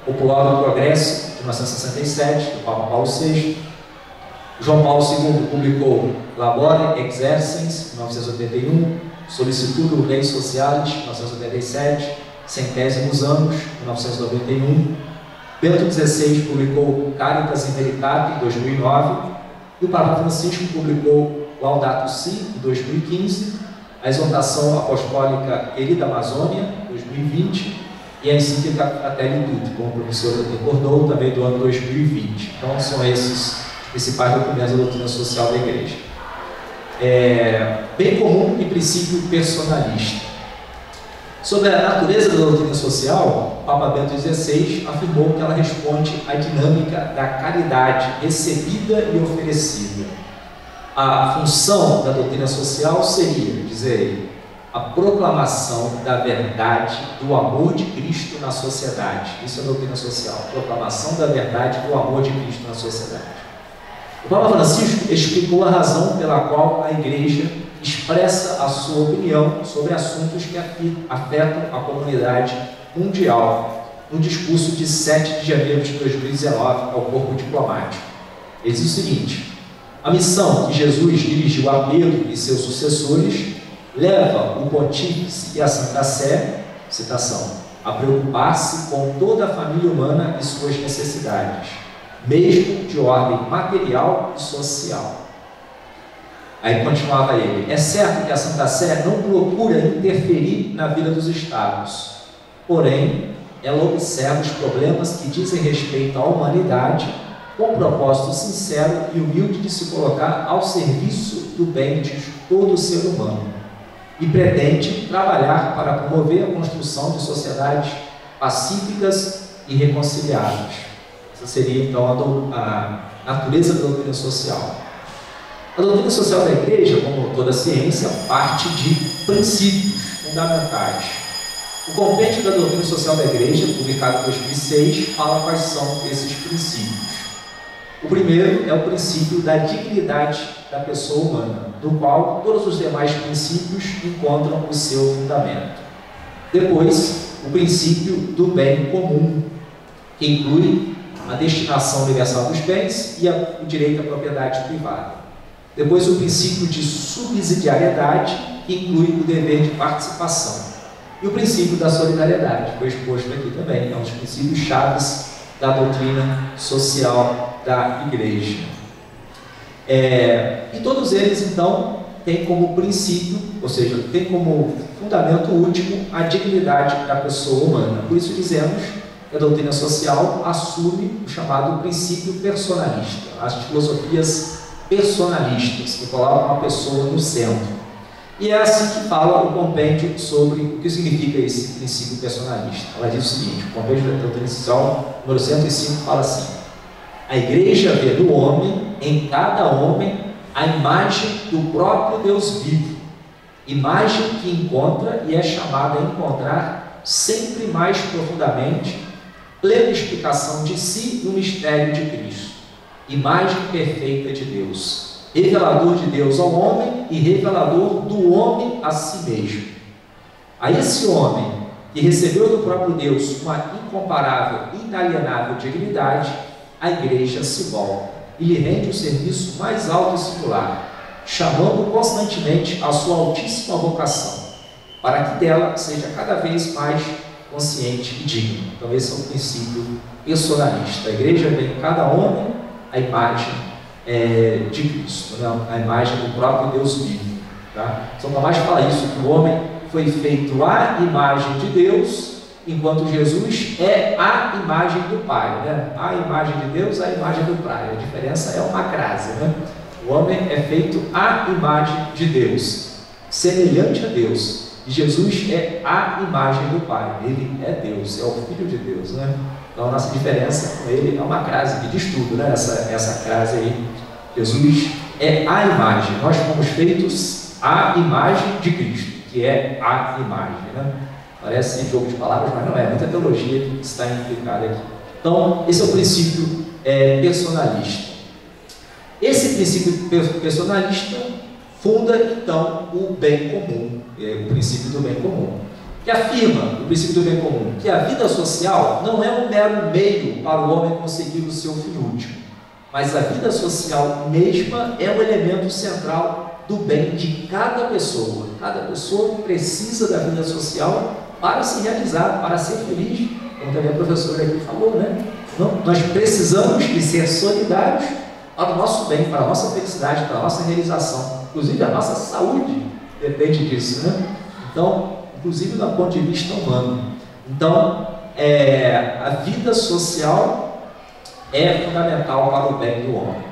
Popular do Progresso, de 1967, do Papa Paulo VI, João Paulo II publicou Labore Exercens, 1981, Solicitudo Rei Socialis, 1987, Centésimos Anos, 1991, Bento XVI publicou Caritas in Veritate, em 2009, e o Papa Francisco publicou Laudato Si, em 2015, a exortação apostólica Querida Amazônia, 2020, e a encíclica Fratelli Tutti, como a professora recordou, também do ano 2020. Então, são esses os principais documentos da doutrina social da Igreja. Bem comum e princípio personalista. Sobre a natureza da doutrina social, o Papa Bento XVI afirmou que ela responde à dinâmica da caridade recebida e oferecida. A função da doutrina social seria, dizer ele, a proclamação da verdade do amor de Cristo na sociedade. Isso é a doutrina social, a proclamação da verdade do amor de Cristo na sociedade. O Papa Francisco explicou a razão pela qual a Igreja expressa a sua opinião sobre assuntos que afetam a comunidade mundial no discurso de 7 de janeiro de 2019 ao corpo diplomático. Ele diz o seguinte: a missão que Jesus dirigiu a Pedro e seus sucessores leva o Pontífice e a Santa Sé, citação, a preocupar-se com toda a família humana e suas necessidades, mesmo de ordem material e social. Aí continuava ele: é certo que a Santa Sé não procura interferir na vida dos Estados, porém, ela observa os problemas que dizem respeito à humanidade com o propósito sincero e humilde de se colocar ao serviço do bem de todo ser humano e pretende trabalhar para promover a construção de sociedades pacíficas e reconciliadas. Essa seria, então, a natureza da doutrina social. A doutrina social da Igreja, como toda ciência, parte de princípios fundamentais. O Compêndio da Doutrina Social da Igreja, publicado em 2006, fala quais são esses princípios. O primeiro é o princípio da dignidade da pessoa humana, do qual todos os demais princípios encontram o seu fundamento. Depois, o princípio do bem comum, que inclui a destinação universal dos bens e o direito à propriedade privada. Depois, o princípio de subsidiariedade, que inclui o dever de participação. E o princípio da solidariedade, que foi exposto aqui também, é um dos princípios chaves da doutrina social da Igreja. E todos eles, então, têm como princípio, ou seja, têm como fundamento último a dignidade da pessoa humana. Por isso dizemos que a doutrina social assume o chamado princípio personalista, as filosofias personalistas, que colocam a pessoa no centro. E é assim que fala o compêndio sobre o que significa esse princípio personalista. Ela diz o seguinte: o compêndio da doutrina social, número 105, fala assim: a Igreja vê no homem, em cada homem, a imagem do próprio Deus vivo, imagem que encontra e é chamada a encontrar sempre mais profundamente plena explicação de si no mistério de Cristo, imagem perfeita de Deus, revelador de Deus ao homem e revelador do homem a si mesmo. A esse homem, que recebeu do próprio Deus uma incomparável e inalienável dignidade, a Igreja se volta e lhe rende o serviço mais alto e singular, chamando constantemente a sua altíssima vocação, para que dela seja cada vez mais consciente e digno. Então esse é o princípio personalista. A Igreja vê em cada homem a imagem de Cristo, né? A imagem do próprio Deus vivo. Tá? São Tomás fala isso, que o homem foi feito à imagem de Deus, enquanto Jesus é a imagem do Pai. Né? A imagem de Deus, a imagem do Pai. A diferença é uma crase. Né? O homem é feito à imagem de Deus, semelhante a Deus. E Jesus é a imagem do Pai. Ele é Deus, é o Filho de Deus. Né? Então a nossa diferença com ele é uma crase que diz tudo, né? Essa crase aí. Jesus é a imagem. Nós fomos feitos à imagem de Cristo, que é a imagem. Né? Parece jogo de palavras, mas não é. Muita teologia que está implicada aqui. Então, esse é o princípio personalista. Esse princípio personalista funda, então, o bem comum, o princípio do bem comum, que afirma, o princípio do bem comum, que a vida social não é um mero meio para o homem conseguir o seu fim último, mas a vida social mesma é um elemento central do bem de cada pessoa. Cada pessoa precisa da vida social para se realizar, para ser feliz, como também a professora aqui falou, né? Nós precisamos de ser solidários para o nosso bem, para a nossa felicidade, para a nossa realização. Inclusive a nossa saúde depende disso, né? Então, inclusive do ponto de vista humano. Então, a vida social é fundamental para o bem do homem.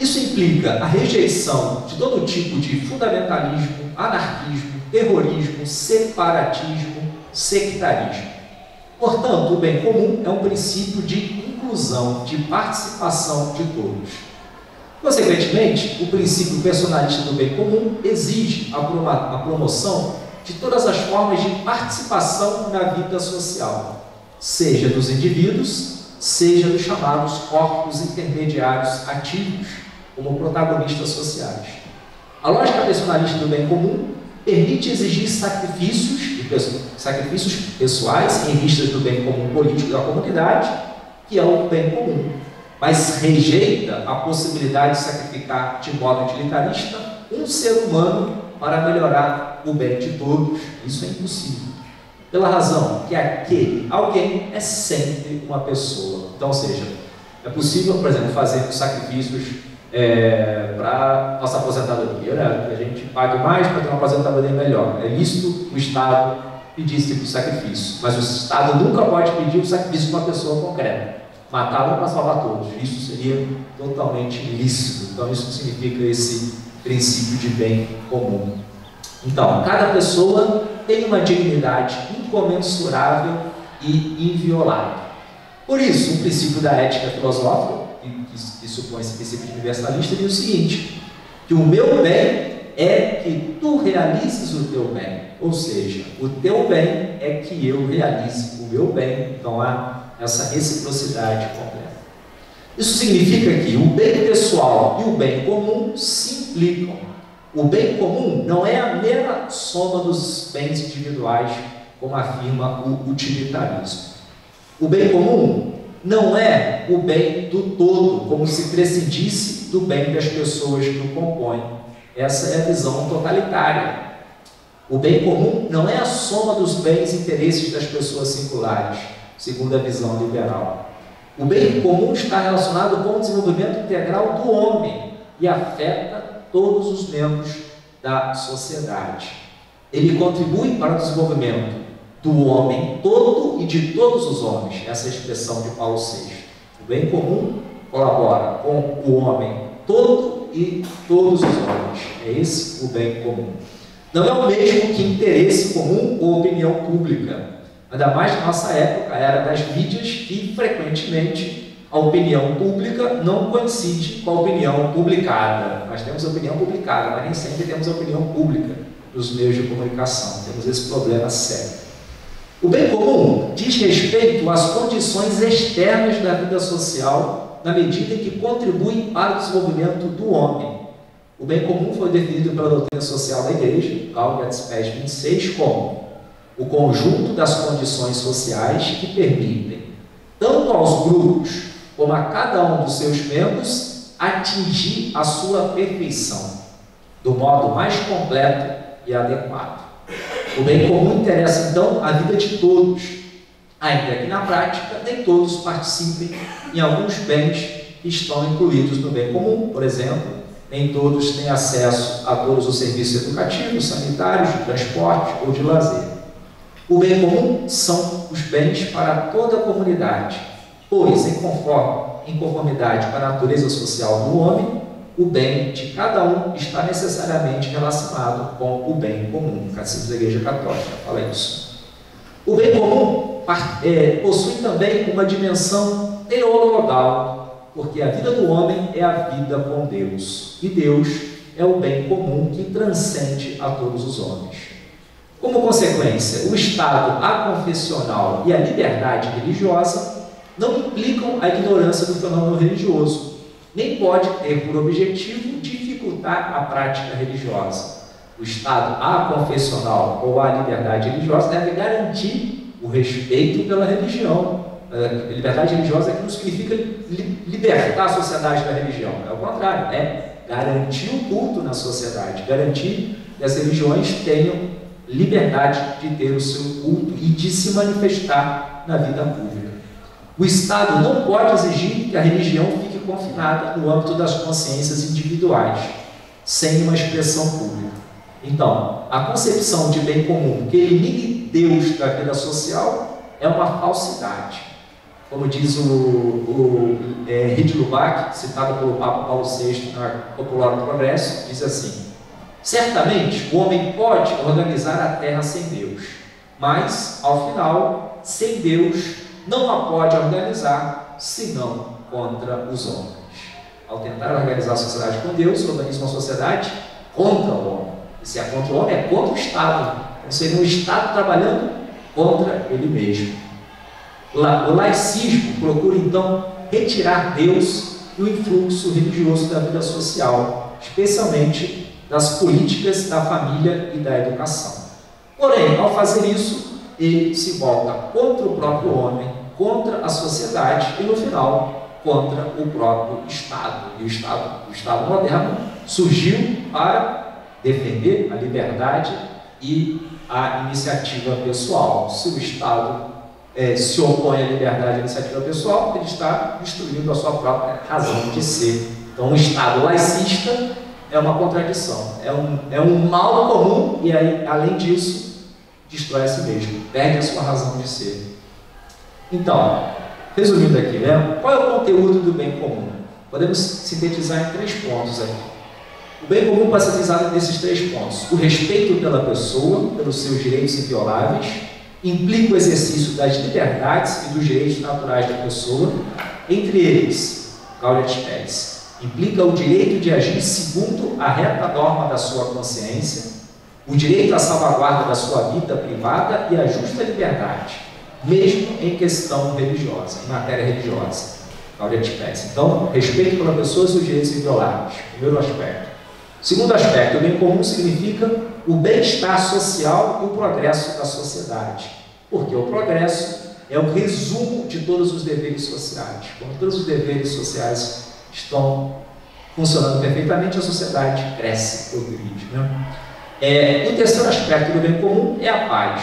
Isso implica a rejeição de todo tipo de fundamentalismo, anarquismo, terrorismo, separatismo, sectarismo. Portanto, o bem comum é um princípio de inclusão, de participação de todos. Consequentemente, o princípio personalista do bem comum exige a promoção de todas as formas de participação na vida social, seja dos indivíduos, seja dos chamados corpos intermediários ativos, como protagonistas sociais. A lógica personalista do bem comum permite exigir sacrifícios pessoais em vistas do bem comum político da comunidade, que é o bem comum, mas rejeita a possibilidade de sacrificar de modo utilitarista um ser humano para melhorar o bem de todos. Isso é impossível, pela razão que aquele alguém é sempre uma pessoa. Então, ou seja, é possível, por exemplo, fazer sacrifícios para nossa aposentadoria, né? Que a gente pague mais para ter uma aposentadoria melhor. É lícito o Estado pedir esse tipo de sacrifício, mas o Estado nunca pode pedir o sacrifício de uma pessoa concreta. Matá-lo para salvar todos. Isso seria totalmente ilícito. Então, isso significa esse princípio de bem comum. Então, cada pessoa tem uma dignidade incomensurável e inviolável. Por isso, o princípio da ética filosófica, que supõe esse princípio universalista, diz o seguinte: que o meu bem é que tu realizes o teu bem, ou seja, o teu bem é que eu realize o meu bem. Então há essa reciprocidade completa. Isso significa que o bem pessoal e o bem comum se implicam. O bem comum não é a mera soma dos bens individuais, como afirma o utilitarismo. O bem comum não é o bem do todo, como se prescindisse do bem das pessoas que o compõem. Essa é a visão totalitária. O bem comum não é a soma dos bens e interesses das pessoas singulares, segundo a visão liberal. O bem comum está relacionado com o desenvolvimento integral do homem e afeta todos os membros da sociedade. Ele contribui para o desenvolvimento do homem todo e de todos os homens. Essa é a expressão de Paulo VI. O bem comum colabora com o homem todo e todos os homens. É esse o bem comum. Não é o mesmo que interesse comum ou opinião pública. Ainda mais na nossa época, a era das mídias, que frequentemente a opinião pública não coincide com a opinião publicada. Nós temos opinião publicada, mas nem sempre temos opinião pública nos meios de comunicação. Temos esse problema sério. O bem comum diz respeito às condições externas da vida social, na medida em que contribuem para o desenvolvimento do homem. O bem comum foi definido pela doutrina social da Igreja, Gaudium et Spes 26, como o conjunto das condições sociais que permitem, tanto aos grupos como a cada um dos seus membros, atingir a sua perfeição, do modo mais completo e adequado. O bem comum interessa, então, a vida de todos, ainda que na prática nem todos participem em alguns bens que estão incluídos no bem comum. Por exemplo, nem todos têm acesso a todos os serviços educativos, sanitários, de transporte ou de lazer. O bem comum são os bens para toda a comunidade, pois, em conformidade com a natureza social do homem, o bem de cada um está necessariamente relacionado com o bem comum. O Catecismo da Igreja Católica fala isso. O bem comum possui também uma dimensão teologal, porque a vida do homem é a vida com Deus, e Deus é o bem comum que transcende a todos os homens. Como consequência, o estado aconfessional e a liberdade religiosa não implicam a ignorância do fenômeno religioso, nem pode ter por objetivo dificultar a prática religiosa. O estado aconfessional ou a liberdade religiosa deve garantir o respeito pela religião. A liberdade religiosa aqui não significa libertar a sociedade da religião, é o contrário, é garantir o culto na sociedade, garantir que as religiões tenham liberdade de ter o seu culto e de se manifestar na vida pública. O Estado não pode exigir que a religião fique confinada no âmbito das consciências individuais, sem uma expressão pública. Então, a concepção de bem comum que elimine Deus da vida social é uma falsidade. Como diz o Hid Lubac, citado pelo Papa Paulo VI na Popular Progresso, diz assim: certamente o homem pode organizar a terra sem Deus, mas, ao final, sem Deus, não a pode organizar, senão contra os homens. Ao tentar organizar a sociedade com Deus, organiza uma sociedade contra o homem. E se é contra o homem, é contra o Estado. Então, seria um Estado trabalhando contra ele mesmo. O laicismo procura, então, retirar Deus do influxo religioso da vida social, especialmente das políticas da família e da educação. Porém, ao fazer isso, ele se volta contra o próprio homem, contra a sociedade e, no final, contra o próprio Estado. E o Estado moderno surgiu para defender a liberdade e a iniciativa pessoal. Se o Estado se opõe à liberdade e à iniciativa pessoal, ele está destruindo a sua própria razão de ser. Então, um Estado laicista é uma contradição, é um mal comum e, aí, além disso, destrói a si mesmo, perde a sua razão de ser. Então, resumindo aqui, né? Qual é o conteúdo do bem comum? Podemos sintetizar em 3 pontos aqui. O bem comum pode ser utilizado nesses 3 pontos: o respeito pela pessoa, pelos seus direitos invioláveis, implica o exercício das liberdades e dos direitos naturais da pessoa, entre eles, Gaudium et Spes, implica o direito de agir segundo a reta norma da sua consciência, o direito à salvaguarda da sua vida privada e a justa liberdade, mesmo em questão religiosa, em matéria religiosa. Gaudium et Spes. Então, respeito pela pessoa e seus direitos invioláveis. Primeiro aspecto. Segundo aspecto, o bem comum significa o bem-estar social e o progresso da sociedade. Porque o progresso é o resumo de todos os deveres sociais. Quando todos os deveres sociais estão funcionando perfeitamente, a sociedade cresce, progride, né? O terceiro aspecto do bem comum é a paz,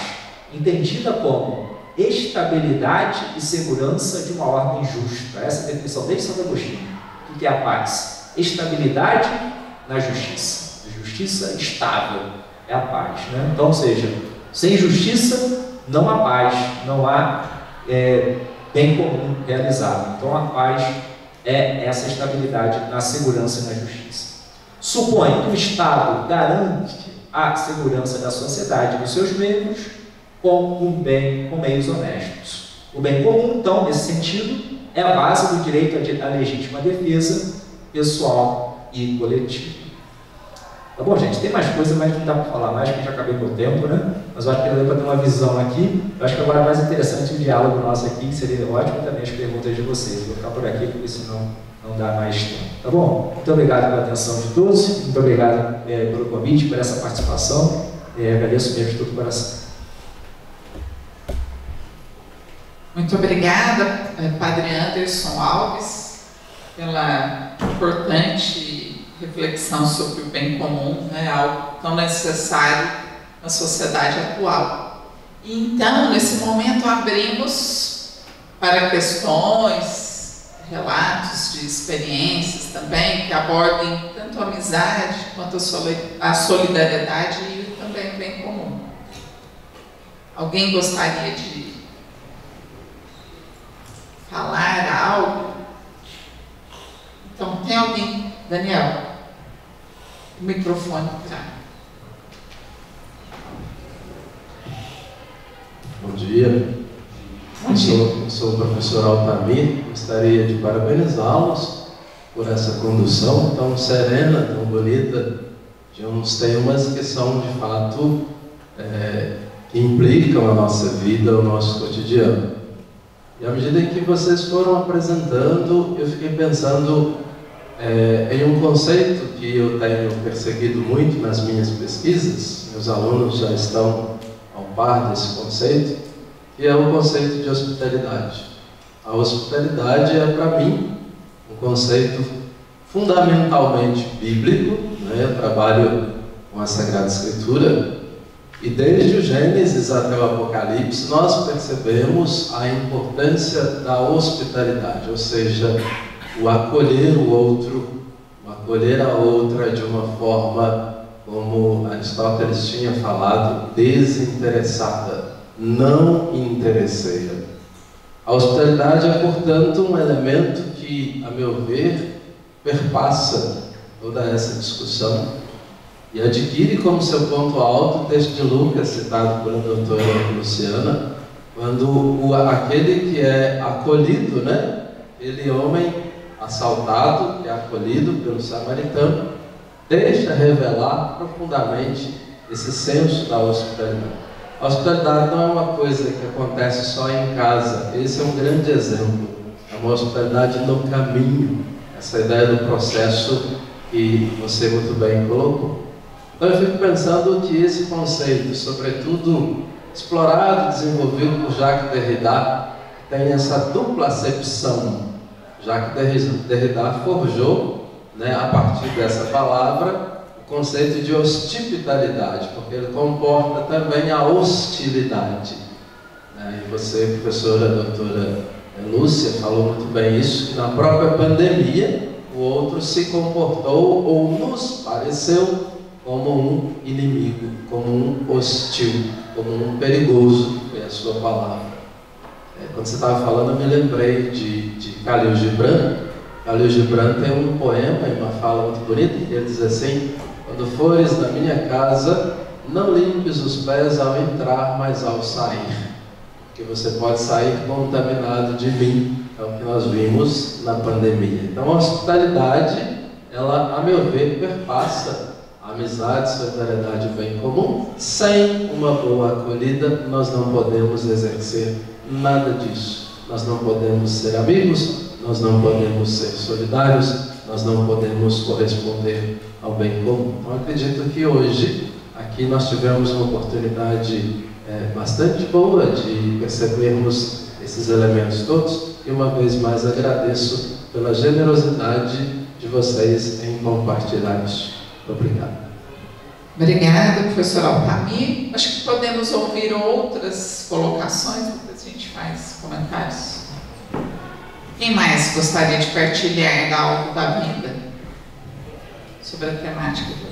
entendida como estabilidade e segurança de uma ordem justa. Essa é a definição desde Santo Agostinho. O que é a paz? Estabilidade na justiça. A justiça estável é a paz, né? Então, ou seja, sem justiça não há paz, não há bem comum realizado. Então, a paz é essa estabilidade na segurança e na justiça. Supõe que o Estado garante a segurança da sociedade e dos seus membros com meios honestos. O bem comum, então, nesse sentido, é a base do direito à legítima defesa pessoal e coletiva. Tá bom, gente? Tem mais coisa, mas não dá para falar mais, porque já acabei meu tempo, né? Mas eu acho que deu para ter uma visão aqui. Eu acho que agora é mais interessante o diálogo nosso aqui, que seria ótimo, e também as perguntas de vocês. Vou ficar por aqui, porque senão não dá mais tempo. Tá bom? Muito obrigado pela atenção de todos, muito obrigado pelo convite, por essa participação. Agradeço mesmo de todo o coração. Muito obrigada, Padre Anderson Alves, pela importante reflexão sobre o bem comum, né, algo tão necessário na sociedade atual. E então, nesse momento, abrimos para questões, relatos de experiências também, que abordem tanto a amizade quanto a solidariedade e também o bem comum. Alguém gostaria de falar algo? Então, tem alguém? Daniel, o microfone está. Bom dia. Bom dia. Eu sou o professor Altamir. Gostaria de parabenizá-los por essa condução tão serena, tão bonita, de uns temas que são, de fato, que implicam a nossa vida, o nosso cotidiano. E à medida em que vocês foram apresentando, eu fiquei pensando em um conceito que eu tenho perseguido muito nas minhas pesquisas. Meus alunos já estão ao par desse conceito, que é o conceito de hospitalidade. A hospitalidade é, para mim, um conceito fundamentalmente bíblico, né? Eu trabalho com a Sagrada Escritura, E desde o Gênesis até o Apocalipse, nós percebemos a importância da hospitalidade, ou seja, o acolher o outro, o acolher a outra de uma forma, como Aristóteles tinha falado, desinteressada, não interesseira. A hospitalidade é, portanto, um elemento que, a meu ver, perpassa toda essa discussão e adquire como seu ponto alto o texto de Lucas, citado pela doutora Luciana, quando aquele que é acolhido, né? Aquele homem assaltado, que é acolhido pelo samaritano, deixa revelar profundamente esse senso da hospitalidade. A hospitalidade não é uma coisa que acontece só em casa, esse é um grande exemplo. É uma hospitalidade no caminho, essa ideia do processo que você muito bem colocou. Então eu fico pensando que esse conceito, sobretudo explorado e desenvolvido por Jacques Derrida, tem essa dupla acepção. Jacques Derrida forjou, né, a partir dessa palavra, o conceito de hospitalidade, porque ele comporta também a hostilidade. E você, professora, doutora Lúcia, falou muito bem isso, que na própria pandemia o outro se comportou ou nos pareceu como um inimigo, como um hostil, como um perigoso, foi a sua palavra. Quando você estava falando, eu me lembrei de Khalil Gibran. Khalil Gibran tem um poema e uma fala muito bonita, que ele diz assim: quando fores na minha casa, não limpes os pés ao entrar, mas ao sair, porque você pode sair contaminado de mim. É o que nós vimos na pandemia. Então a hospitalidade, ela, a meu ver, perpassa a amizade, solidariedade e o bem comum. Sem uma boa acolhida, nós não podemos exercer nada disso. Nós não podemos ser amigos, nós não podemos ser solidários, nós não podemos corresponder ao bem comum. Então acredito que hoje, aqui nós tivemos uma oportunidade bastante boa de percebermos esses elementos todos, e uma vez mais agradeço pela generosidade de vocês em compartilhar isso. Obrigado. Obrigada, professor Altamir. Acho que podemos ouvir outras colocações, depois a gente faz comentários. Quem mais gostaria de partilhar algo da vida sobre a temática de hoje?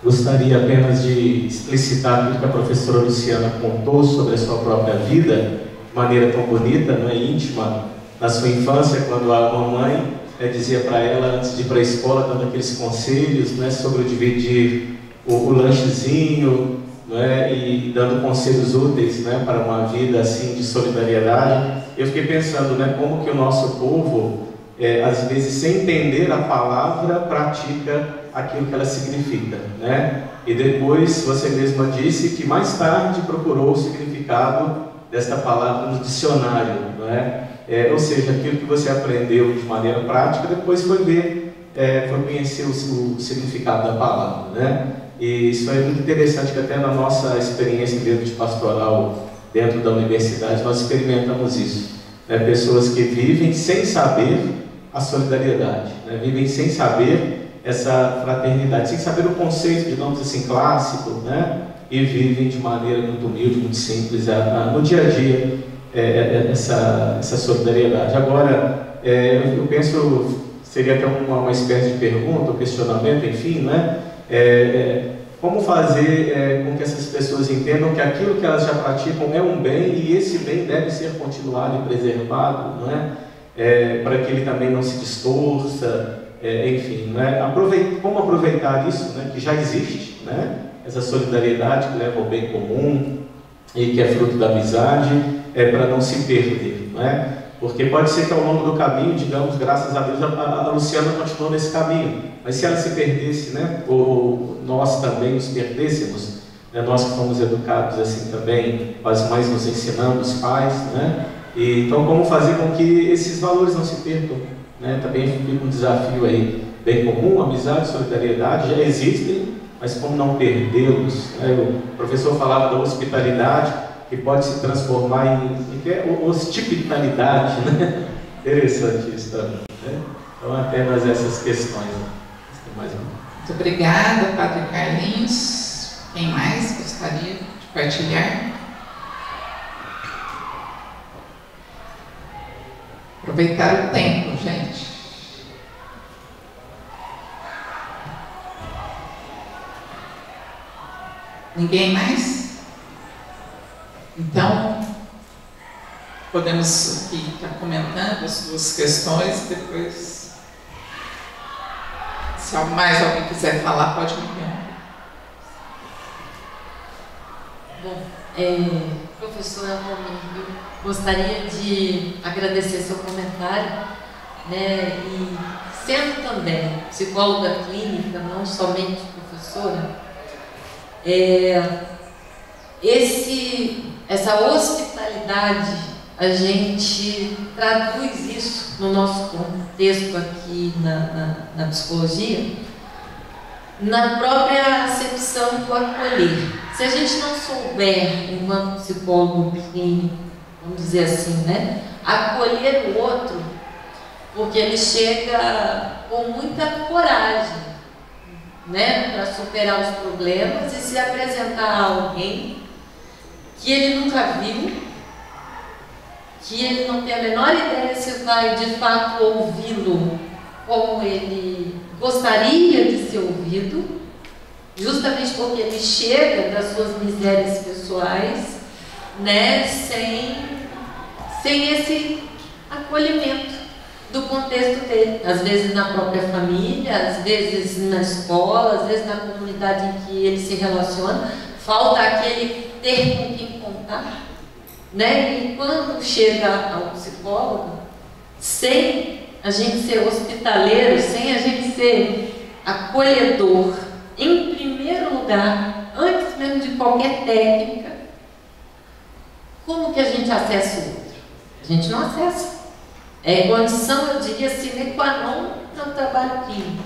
Gostaria apenas de explicitar aquilo que a professora Luciana contou sobre a sua própria vida, de maneira tão bonita, não é, íntima, na sua infância, quando a mamãe dizia para ela, antes de ir para a escola, dando aqueles conselhos, né, sobre dividir o lanchezinho, né, e dando conselhos úteis, né, para uma vida assim de solidariedade. Eu fiquei pensando, né, como que o nosso povo, às vezes, sem entender a palavra, pratica aquilo que ela significa, né? E depois você mesma disse que mais tarde procurou o significado desta palavra no dicionário, não é? Ou seja, aquilo que você aprendeu de maneira prática, depois foi ver, foi conhecer o significado da palavra, né? E isso é muito interessante, que até na nossa experiência mesmo de pastoral dentro da universidade, nós experimentamos isso, né? Pessoas que vivem sem saber a solidariedade, né? Vivem sem saber essa fraternidade, sem saber o conceito, digamos assim, clássico, né? E vivem de maneira muito humilde, muito simples, no dia a dia, essa solidariedade. Agora, eu penso, seria até uma espécie de pergunta, ou questionamento, enfim, né? Como fazer com que essas pessoas entendam que aquilo que elas já praticam é um bem, e esse bem deve ser continuado e preservado, não é? Para que ele também não se distorça, enfim, né? Como aproveitar isso, né, que já existe, né? Essa solidariedade que leva ao bem comum e que é fruto da amizade, para não se perder, não é? Porque pode ser que ao longo do caminho, digamos, graças a Deus, a Luciana continuou nesse caminho, mas se ela se perdesse, né, ou nós também nos perdêssemos, né, nós que fomos educados assim também, mas mais nos ensinando, os pais, né? E, então, como fazer com que esses valores não se percam, né? Também fica um desafio aí, bem comum, amizade, solidariedade, já existem, mas como não perdê-los, né? O professor falava da hospitalidade, que pode se transformar em hospitalidade, né? Interessante isso também, né? Então, apenas essas questões. Tem mais uma? Muito obrigada, Padre Carlinhos. Quem mais gostaria de partilhar? Aproveitar o tempo, gente. Ninguém mais? Então, podemos aqui estar comentando as duas questões, depois, se mais alguém quiser falar, pode me perguntar. Bom, professora Romir, eu gostaria de agradecer seu comentário, né, e sendo também psicóloga clínica, não somente professora, essa hospitalidade, a gente traduz isso no nosso contexto aqui na psicologia, na própria acepção do acolher. Se a gente não souber, enquanto psicólogo clínico, vamos dizer assim, né, acolher o outro, porque ele chega com muita coragem, né, para superar os problemas e se apresentar a alguém que ele nunca viu, que ele não tem a menor ideia se vai de fato ouvi-lo como ele gostaria de ser ouvido, justamente porque ele chega das suas misérias pessoais, né, sem esse acolhimento do contexto dele, às vezes na própria família, às vezes na escola, às vezes na comunidade em que ele se relaciona, falta aquele ter com quem contar, né? E quando chega ao psicólogo, sem a gente ser hospitaleiro, sem a gente ser acolhedor, em primeiro lugar, antes mesmo de qualquer técnica, como que a gente acessa o outro? A gente não acessa. É condição, eu diria, sine qua non no trabalho clínico,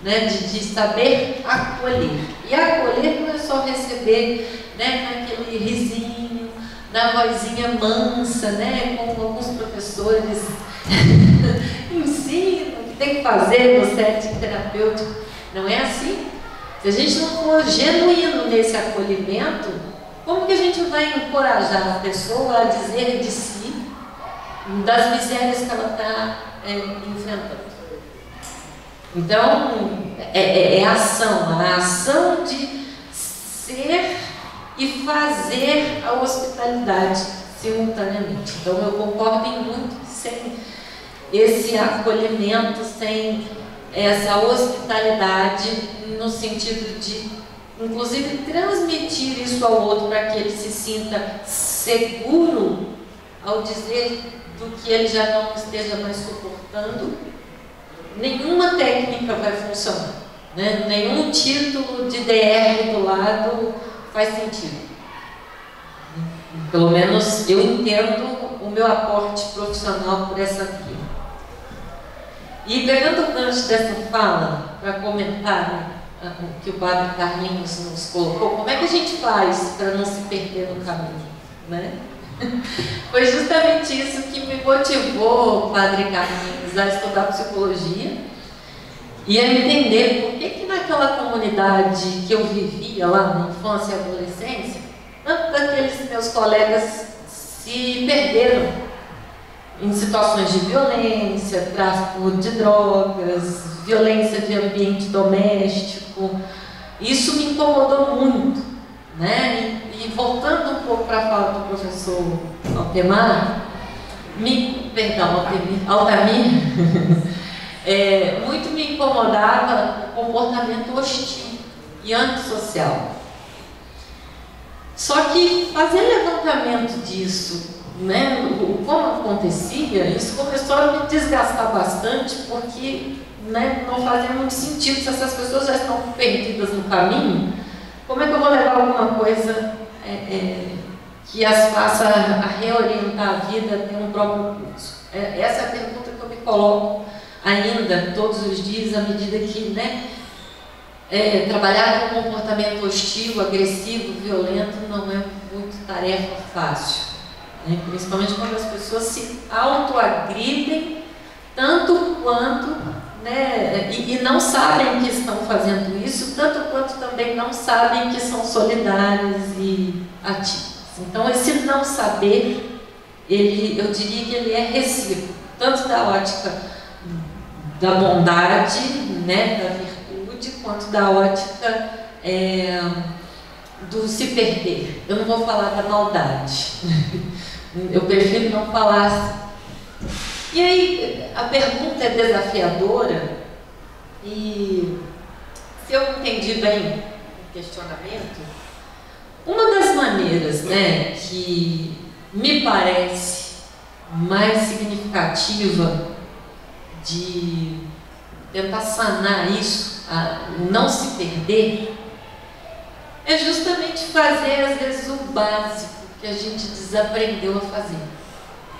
né? De saber acolher. E acolher não é só receber, né, com aquele risinho, na vozinha mansa, né, como alguns professores ensinam que tem que fazer no setting terapêutico. Não é assim. Se a gente não for genuíno nesse acolhimento, como que a gente vai encorajar a pessoa a dizer de si, das misérias que ela está enfrentando? Então, a ação de ser e fazer a hospitalidade simultaneamente. Então, eu concordo em muito, sem esse acolhimento, sem essa hospitalidade, no sentido de, inclusive, transmitir isso ao outro para que ele se sinta seguro ao dizer do que ele já não esteja mais suportando, nenhuma técnica vai funcionar, né? Nenhum título de DR do lado faz sentido. Pelo menos eu entendo o meu aporte profissional por essa via. E pegando o gancho dessa fala, para comentar, né, o que o Padre Carlinhos nos colocou, como é que a gente faz para não se perder no caminho, né? Foi justamente isso que me motivou, Padre Carlinhos, a estudar psicologia e a entender por que naquela comunidade que eu vivia lá na infância e adolescência, tanto daqueles meus colegas se perderam em situações de violência, tráfico de drogas, violência de ambiente doméstico. Isso me incomodou muito, né? E voltando um pouco para a fala do professor Altamir, muito me incomodava o comportamento hostil e antissocial. Só que fazer levantamento disso, né, como acontecia, isso começou a me desgastar bastante, porque, né, não fazia muito sentido. Se essas pessoas já estão perdidas no caminho, como é que eu vou levar alguma coisa que as faça a reorientar a vida, a ter um próprio curso? Essa é a pergunta que eu me coloco ainda todos os dias, à medida que, né, trabalhar com um comportamento hostil, agressivo, violento não é muito tarefa fácil, né? Principalmente quando as pessoas se autoagridem tanto quanto né, e não sabem que estão fazendo isso, tanto quanto também não sabem que são solidárias e ativas. Então, esse não saber, eu diria que ele é recíproco, tanto da ótica da bondade, né, da virtude, quanto da ótica do se perder. Eu não vou falar da maldade, eu prefiro não falar assim. E aí, a pergunta é desafiadora, e se eu entendi bem o questionamento, uma das maneiras, né, que me parece mais significativa de tentar sanar isso, não se perder, é justamente fazer, às vezes, o básico que a gente desaprendeu a fazer.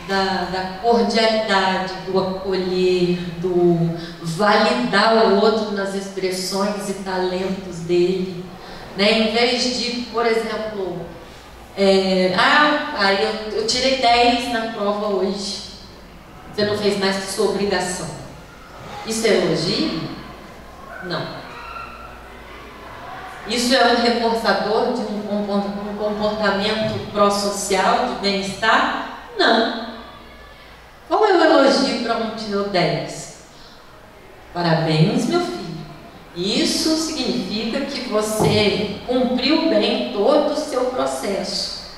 Da cordialidade, do acolher, do validar o outro nas expressões e talentos dele, né? Em vez de, por exemplo, eu tirei 10 na prova hoje, você não fez mais que sua obrigação. Isso é elogio? Não. Isso é um reforçador de um comportamento pró-social, de bem-estar? Não. Qual é o elogio para um tirou 10? Parabéns, meu filho. Isso significa que você cumpriu bem todo o seu processo.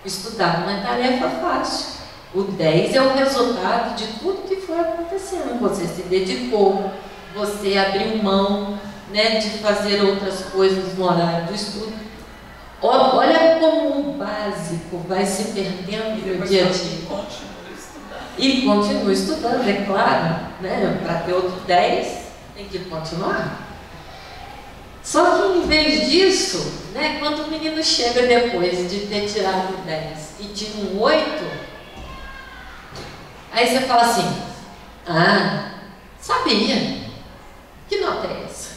Estudar não é tarefa fácil. O 10 é o resultado de tudo que foi acontecendo. Você se dedicou, você abriu mão, né, de fazer outras coisas no horário do estudo. Olha como o básico vai se perdendo no dia a dia. E continua estudando, é claro, né? Para ter outro 10, tem que continuar. Só que em vez disso, né, quando o menino chega depois de ter tirado 10 e tira um 8, aí você fala assim: sabia? Que nota é essa?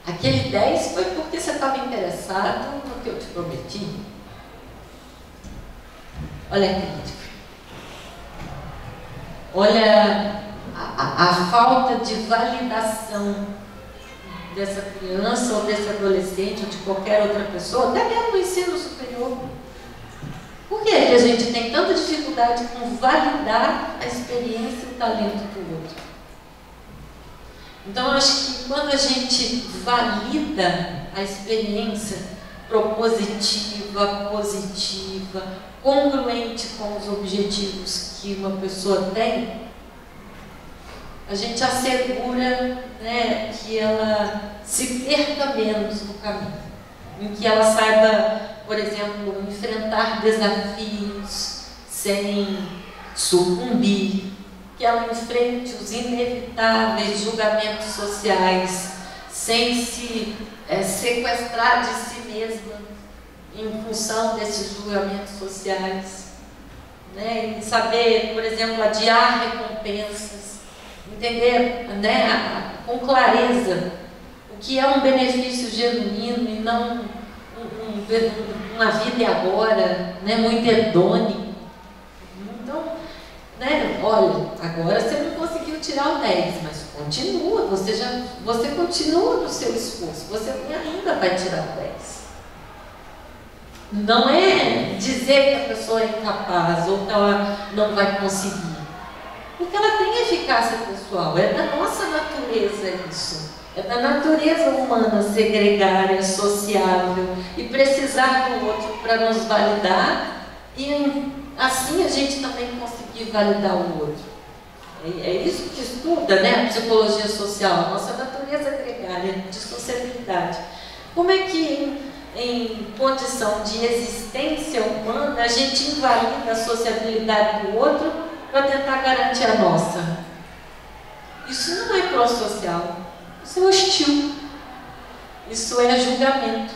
Aquele 10 foi porque você estava interessado no que eu te prometi. Olha a crítica. Olha a falta de validação dessa criança ou desse adolescente ou de qualquer outra pessoa, até mesmo no ensino superior. Por que a gente tem tanta dificuldade com validar a experiência e o talento do outro? Então, eu acho que quando a gente valida a experiência propositiva, positiva, congruente com os objetivos que uma pessoa tem, a gente assegura, né, que ela se perca menos no caminho, em que ela saiba, por exemplo, enfrentar desafios sem sucumbir, que ela enfrente os inevitáveis julgamentos sociais sem se sequestrar de si mesma em função desses julgamentos sociais, né? E saber, por exemplo, adiar recompensas, entender, né, com clareza o que é um benefício genuíno e não uma vida e agora, né, muito hedônico. Então, né, olha, agora você não conseguiu tirar o 10, mas continua, você continua no seu esforço, você ainda vai tirar o 10. Não é dizer que a pessoa é incapaz ou que ela não vai conseguir, porque ela tem eficácia pessoal, é da nossa natureza isso, é da natureza humana ser gregária, sociável e precisar do outro para nos validar e assim a gente também conseguir validar o outro. É isso que estuda, né, a psicologia social, a nossa natureza gregária de sociabilidade. Como é que em condição de existência humana a gente invalida a sociabilidade do outro para tentar garantir a nossa? Isso não é pró-social, isso é hostil, isso é julgamento.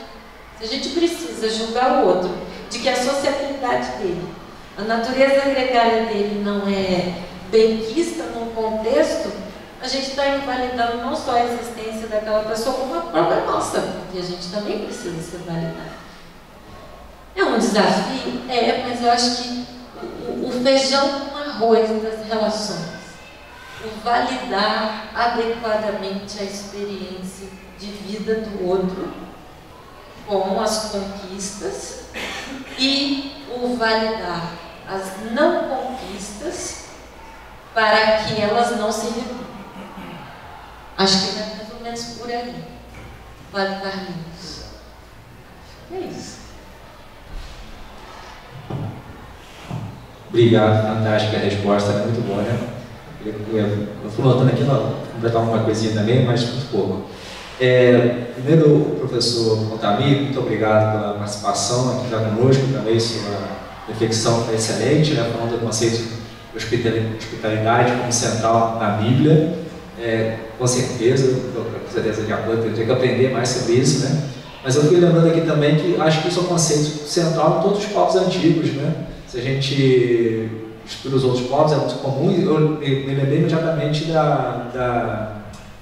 A gente precisa julgar o outro, de que a sociabilidade dele, a natureza gregária dele não é benquista num contexto, a gente está invalidando não só a existência daquela pessoa, como a própria nossa, porque a gente também precisa ser validado. É um desafio? É, mas eu acho que o feijão com arroz das relações. o validar adequadamente a experiência de vida do outro, com as conquistas, e o validar as não conquistas para que elas não se repitam. Acho que é mais ou menos por aí. Vale, Carlinhos? É isso. Obrigado, fantástica a resposta, é muito boa, né? Eu fui notando aqui, vou completar uma coisinha também, mas muito pouco. Primeiro, professor Montamir, muito obrigado pela participação aqui já conosco, também sua reflexão foi excelente, né? Falando do conceito de hospitalidade como central na Bíblia. Com certeza de acordo, eu tenho que aprender mais sobre isso, né? Mas eu fui lembrando aqui também que acho que isso é um conceito central em todos os povos antigos, né? Se a gente estuda os outros povos, é muito comum, eu me lembrei imediatamente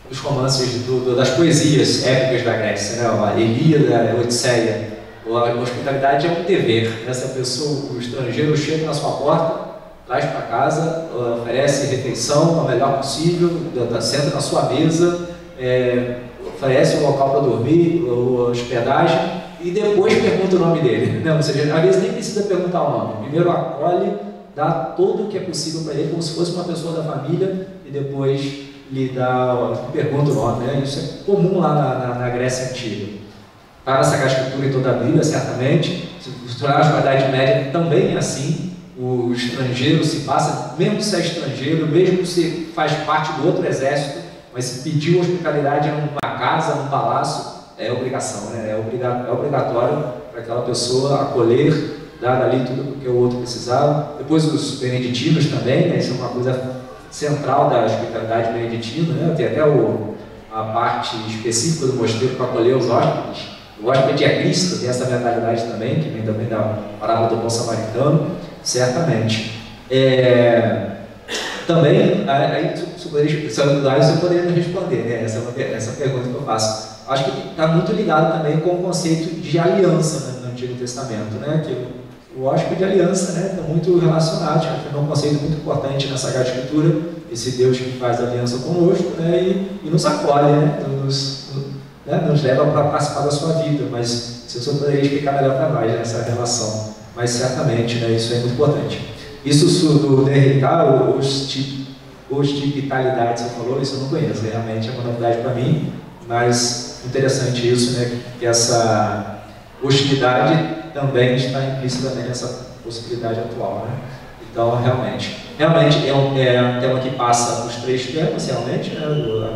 dos romances, das poesias épicas da Grécia, né? A Ilíada, a Odisseia. A hospitalidade é um dever, né? Se a pessoa, o estrangeiro chega na sua porta, traz para casa, oferece refeição a melhor possível, senta na sua mesa, oferece um local para dormir, hospedagem, e depois pergunta o nome dele, né? Ou seja, às vezes nem precisa perguntar o nome, primeiro acolhe, dá tudo o que é possível para ele, como se fosse uma pessoa da família, e depois lhe pergunta o nome, né? Isso é comum lá na Grécia Antiga. Para a Sagrada Escritura e toda a Bíblia, certamente, se tornar a Idade Média também é assim. O estrangeiro se passa, mesmo se é estrangeiro, mesmo se faz parte do outro exército, mas se pediu hospitalidade numa casa, num palácio, é obrigação, né? É obrigatório para aquela pessoa acolher, dar ali tudo o que o outro precisava. Depois os beneditinos também, né? Isso é uma coisa central da hospitalidade beneditina, né? Tem até a parte específica do mosteiro para acolher os hóspedes. O hóspede é Cristo, tem essa mentalidade também, que vem também da parábola do bom samaritano, certamente. Também, você poderia me responder, né? Essa pergunta que eu faço. Acho que está muito ligado também com o conceito de aliança, né, no Antigo Testamento, né? Que o hóspede de aliança, né, está muito relacionado, acho que é um conceito muito importante na Sagrada Escritura, esse Deus que faz aliança conosco, né, e nos acolhe, né, nos leva para participar da sua vida, mas se eu poderia explicar melhor para nós, né, essa relação, mas certamente, né, isso é muito importante. Isso do DRK, hospitalidade, você falou, isso eu não conheço, realmente é uma novidade para mim, mas interessante isso, né, que essa hostilidade também está implícita nessa possibilidade atual, né? Então, realmente é um tema que passa os três temas, realmente, né?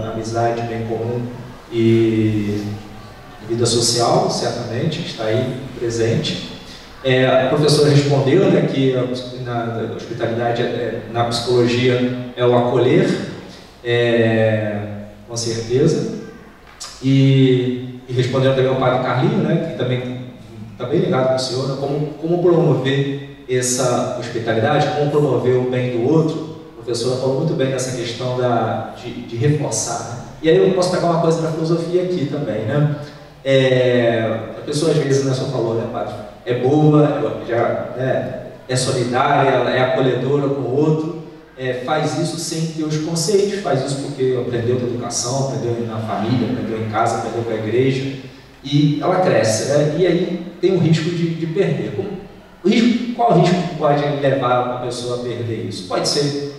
A amizade, bem comum e vida social, certamente, está aí presente. A professora respondeu, né, que na hospitalidade, na psicologia, é o acolher, com certeza, e respondendo também ao padre Carlinho, né, que também está bem ligado com o senhor, né, como promover essa hospitalidade, como promover o bem do outro. A professora falou muito bem dessa questão de reforçar, né? E aí eu posso pegar uma coisa da filosofia aqui também, né? A pessoa às vezes, né, só falou, né, padre, é boa, é solidária, é acolhedora com o outro, faz isso sem ter os conceitos, faz isso porque aprendeu da educação, aprendeu na família, aprendeu em casa, aprendeu com a igreja, e ela cresce, né? E aí tem o risco de perder. Qual o risco que pode levar uma pessoa a perder isso? Pode ser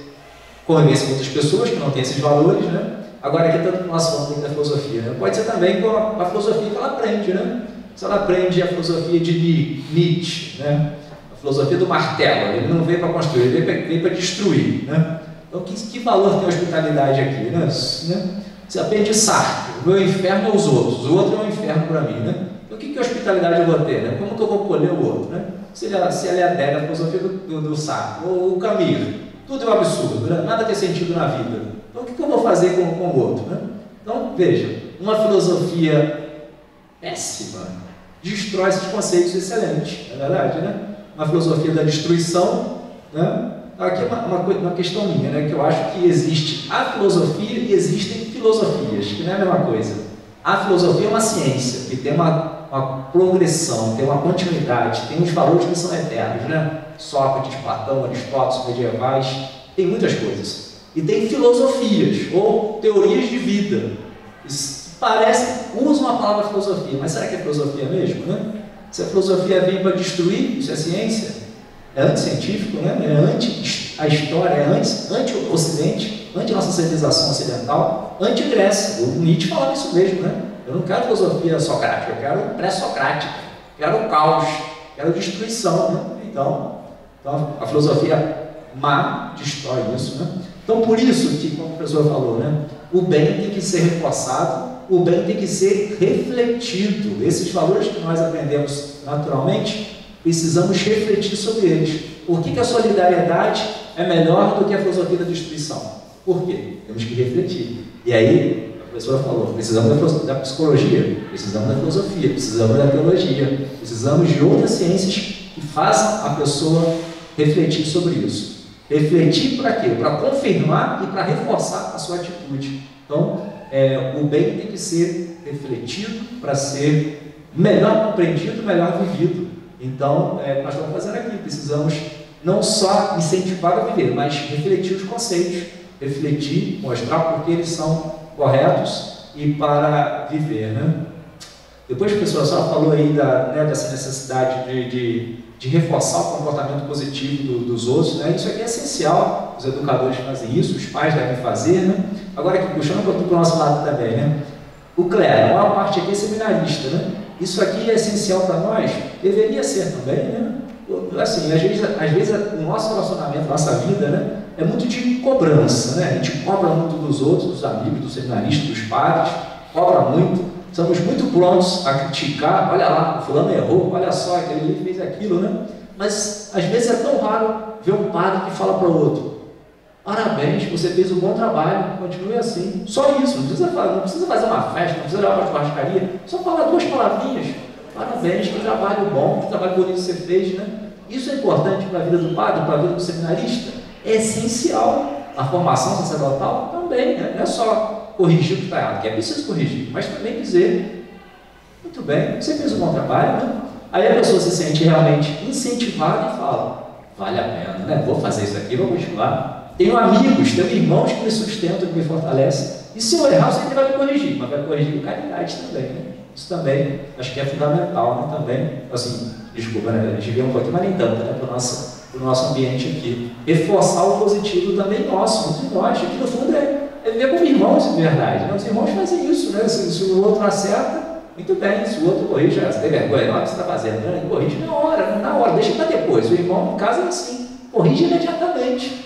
convivência com outras pessoas que não têm esses valores, né? Agora aqui está nós falando da filosofia, né? Pode ser também com a filosofia que ela aprende, né? Se ela aprende a filosofia de Nietzsche, né? A filosofia do martelo, ele não veio para construir, ele veio para destruir, né? Então que valor tem a hospitalidade aqui, né? Você aprende Sartre, o meu inferno é os outros, o outro é um inferno para mim, né? Então que hospitalidade eu vou ter, né? Como que eu vou acolher o outro, né? Se ela adere à filosofia do Sartre, ou o Camus, tudo é um absurdo, né? Nada tem sentido na vida. Então o que eu vou fazer com o outro, né? Então, veja, uma filosofia péssima destrói esses conceitos excelentes, não é verdade, né? Uma filosofia da destruição, né? Aqui é uma questão minha, né? Que eu acho que existe a filosofia e existem filosofias, que não é a mesma coisa. A filosofia é uma ciência, que tem uma progressão, tem uma continuidade, tem uns valores que são eternos, né? Sócrates, Platão, Aristóteles, medievais, tem muitas coisas. E tem filosofias ou teorias de vida. Usam a palavra filosofia, mas será que é filosofia mesmo, né? Se a filosofia vem para destruir, isso é ciência? É anticientífico, né? É anti a história, é anti-ocidente, anti-nossa civilização ocidental, anti-Grécia. O Nietzsche falava isso mesmo, né? Eu não quero filosofia socrática, eu quero pré-socrática, quero caos, quero destruição, né? Então a filosofia má destrói isso, né? Então, por isso que, como o professor falou, né? O bem tem que ser reforçado, o bem tem que ser refletido. Esses valores que nós aprendemos naturalmente, precisamos refletir sobre eles. Por que a solidariedade é melhor do que a filosofia da destruição? Por quê? Temos que refletir. E aí, a professora falou, precisamos da psicologia, precisamos da filosofia, precisamos da teologia, precisamos de outras ciências que façam a pessoa refletir sobre isso. Refletir para quê? Para confirmar e para reforçar a sua atitude. Então, o bem tem que ser refletido para ser melhor compreendido, melhor vivido. Então, nós estamos fazendo aqui, precisamos não só incentivar a viver, mas refletir os conceitos, refletir, mostrar por que eles são corretos e para viver, né? Depois que a pessoa só falou aí dessa necessidade de reforçar o comportamento positivo dos outros, né? Isso aqui é essencial, os educadores fazem isso, os pais devem fazer, né? Agora aqui, puxando para o nosso lado também, né? O clero, a maior parte aqui é seminarista, né? Isso aqui é essencial para nós, deveria ser também, né? Assim, às vezes o nosso relacionamento, a nossa vida, né? É muito de cobrança, né? A gente cobra muito dos outros, dos amigos, dos seminaristas, dos padres, cobra muito. Estamos muito prontos a criticar, olha lá, o fulano errou, olha só, aquele fez aquilo, né? Mas às vezes é tão raro ver um padre que fala para o outro: parabéns, você fez um bom trabalho, continue assim. Só isso, não precisa fazer uma festa, não precisa levar para a churrascaria, só falar 2 palavrinhas: parabéns, que trabalho bom, que trabalho bonito você fez, né? Isso é importante para a vida do padre, para a vida do seminarista, é essencial. A formação sacerdotal também, né? Não é só corrigir o que está errado, que é preciso corrigir, mas também dizer: muito bem, você fez um bom trabalho, né? Aí a pessoa se sente realmente incentivada e fala: vale a pena, né? Vou fazer isso aqui, vou continuar. Tenho amigos, tenho irmãos que me sustentam, que me fortalecem, e se eu errar, você sempre vai me corrigir, mas vai corrigir com caridade também, né? Isso também, acho que é fundamental, né? Também, assim, desculpa, né? A gente vê um pouquinho, mas nem tanto, né? Para o nosso ambiente aqui. Reforçar o positivo também nosso, de nós, que no fundo é viver como irmãos, de verdade. Né? Os irmãos fazem isso, né? Se o outro acerta, muito bem. Se o outro corrige, você tem vergonha, não é o que você está fazendo, né? Corrige na hora, deixa para depois. O irmão, no caso, é assim, corrige imediatamente.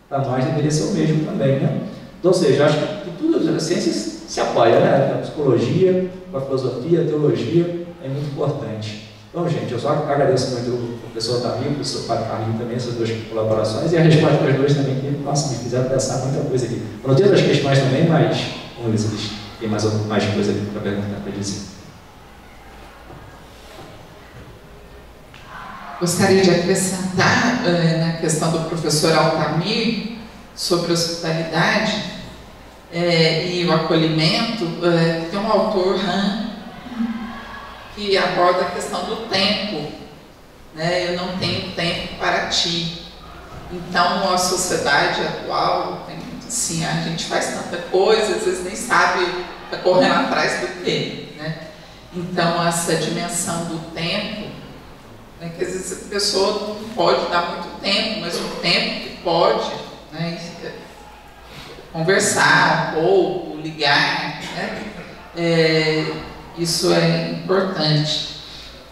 Para nós deveria ser o mesmo também, né? Então, ou seja, acho que tudo, as ciências se apoiam, né? A psicologia, a filosofia, a teologia é muito importante. Então, gente, eu só agradeço muito o professor Otávio, o professor Padre Carlinhos também, essas 2 colaborações, e a resposta das 2 também, que, nossa, me fizeram pensar muita coisa aqui. Eu não tenho outras questões também, mas vamos ver se eles têm mais coisa aqui para perguntar para eles. Gostaria de acrescentar na questão do professor Altamir sobre hospitalidade e o acolhimento. Tem um autor, Han, que aborda a questão do tempo, né? Eu não tenho tempo para ti. Então, a sociedade atual tem muito assim, a gente faz tanta coisa, às vezes nem sabe, está correndo atrás do quê, né? Então, essa dimensão do tempo, né, que às vezes a pessoa não pode dar muito tempo, mas o tempo que pode, né, conversar um pouco, ligar, né? Isso é importante.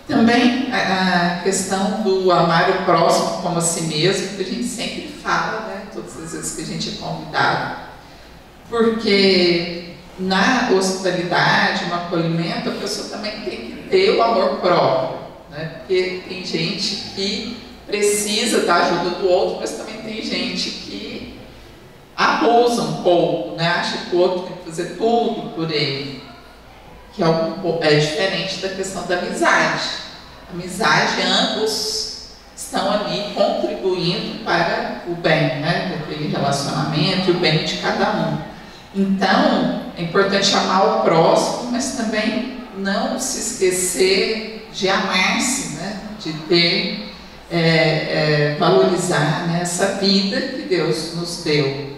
Também a questão do amar o próximo como a si mesmo, que a gente sempre fala, né, todas as vezes que a gente é convidado, porque na hospitalidade, no acolhimento, a pessoa também tem que ter o amor próprio, né, porque tem gente que precisa da ajuda do outro, mas também tem gente que abusa um pouco, né, acha que o outro tem que fazer tudo por ele. Que é diferente da questão da amizade. Amizade, ambos estão ali contribuindo para o bem, né, daquele relacionamento e o bem de cada um. Então, é importante amar o próximo, mas também não se esquecer de amar-se, né, de ter, valorizar, né, essa vida que Deus nos deu.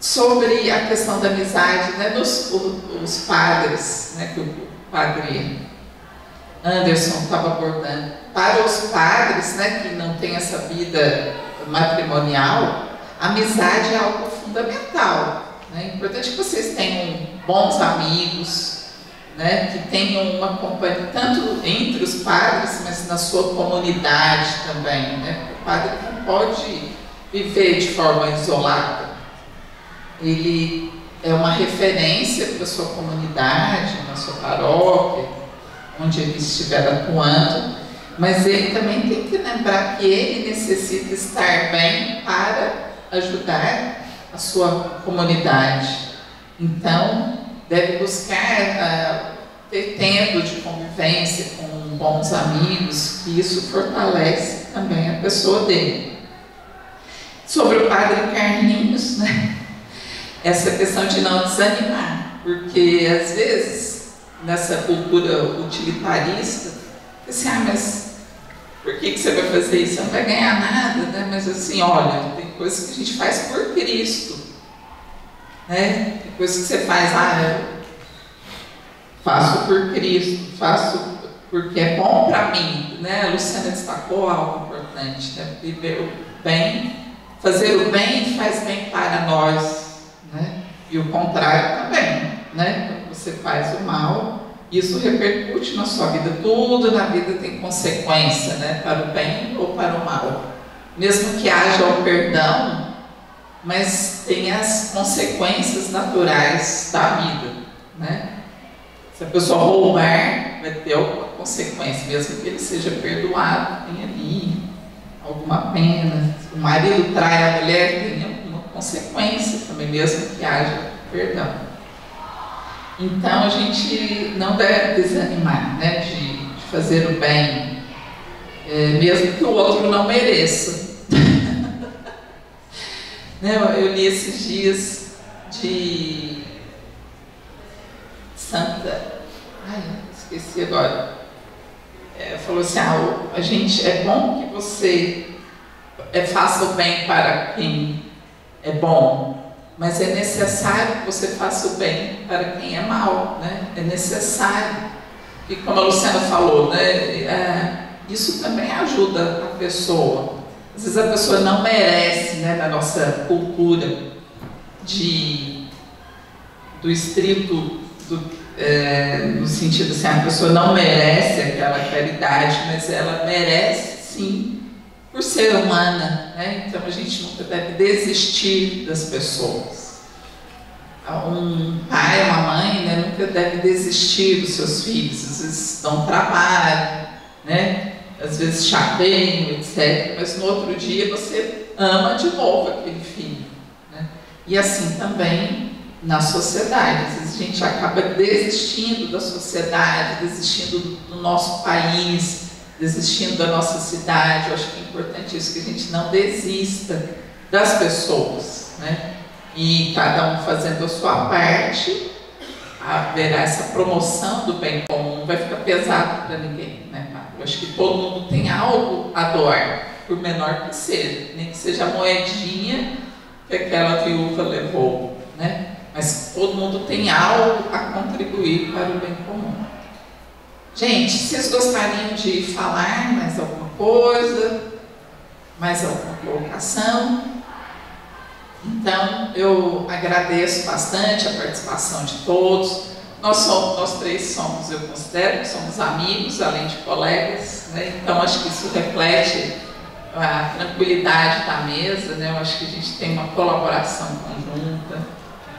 sobre a questão da amizade, né, os padres, né, que o padre Anderson estava abordando. Para os padres, né, que não têm essa vida matrimonial, a amizade é algo fundamental. Né? É importante que vocês tenham bons amigos, né, que tenham uma companhia, tanto entre os padres, mas na sua comunidade também. Né? O padre não pode viver de forma isolada. Ele é uma referência para a sua comunidade, na sua paróquia, onde ele estiver atuando, mas ele também tem que lembrar que ele necessita estar bem para ajudar a sua comunidade. Então, deve buscar ter tempo de convivência com bons amigos, que isso fortalece também a pessoa dele. Sobre o padre Carlinhos, né? Essa questão de não desanimar, porque às vezes, nessa cultura utilitarista, assim, mas por que você vai fazer isso? Você não vai ganhar nada, né? Mas assim, olha, tem coisas que a gente faz por Cristo, né? Tem coisas que você faz, eu faço por Cristo, faço porque é bom para mim, né? A Luciana destacou algo importante, né? Viver o bem, fazer o bem faz bem para nós, né? E o contrário também, né? Quando você faz o mal, isso repercute na sua vida. Tudo na vida tem consequência, né? Para o bem ou para o mal. Mesmo que haja o perdão, mas tem as consequências naturais da vida, né? Se a pessoa roubar, vai ter alguma consequência, mesmo que ele seja perdoado, tem ali alguma pena. Se o marido trai a mulher, tem alguma consequência também, mesmo que haja perdão. Então a gente não deve desanimar, né, de fazer o bem, mesmo que o outro não mereça. Eu li esses dias de Santa, esqueci agora, falou assim, a gente, é bom que você faça o bem para quem é bom, mas é necessário que você faça o bem para quem é mal, né? É necessário, e como a Luciana falou, né, isso também ajuda a pessoa. Às vezes a pessoa não merece, né, na nossa cultura do estrito, no sentido assim, a pessoa não merece aquela caridade, mas ela merece sim, por ser humana, né? Então a gente nunca deve desistir das pessoas. Um pai, uma mãe, né, nunca deve desistir dos seus filhos. Às vezes dão trabalho, né? Às vezes chateiam, etc. Mas no outro dia você ama de novo aquele filho, né? E assim também na sociedade. Às vezes a gente acaba desistindo da sociedade, desistindo do nosso país, desistindo da nossa cidade. Eu acho que é importante isso, que a gente não desista das pessoas, né? E cada um fazendo a sua parte, haverá essa promoção do bem comum. Não vai ficar pesado para ninguém, né, Padre? Eu acho que todo mundo tem algo a doar, por menor que seja, nem que seja a moedinha que aquela viúva levou, né? Mas todo mundo tem algo a contribuir para o bem comum. Gente, vocês gostariam de falar mais alguma coisa? Mais alguma colocação? Então, eu agradeço bastante a participação de todos. Nós três somos, eu considero que somos amigos, além de colegas, né? Então, acho que isso reflete a tranquilidade da mesa, né? Eu acho que a gente tem uma colaboração conjunta,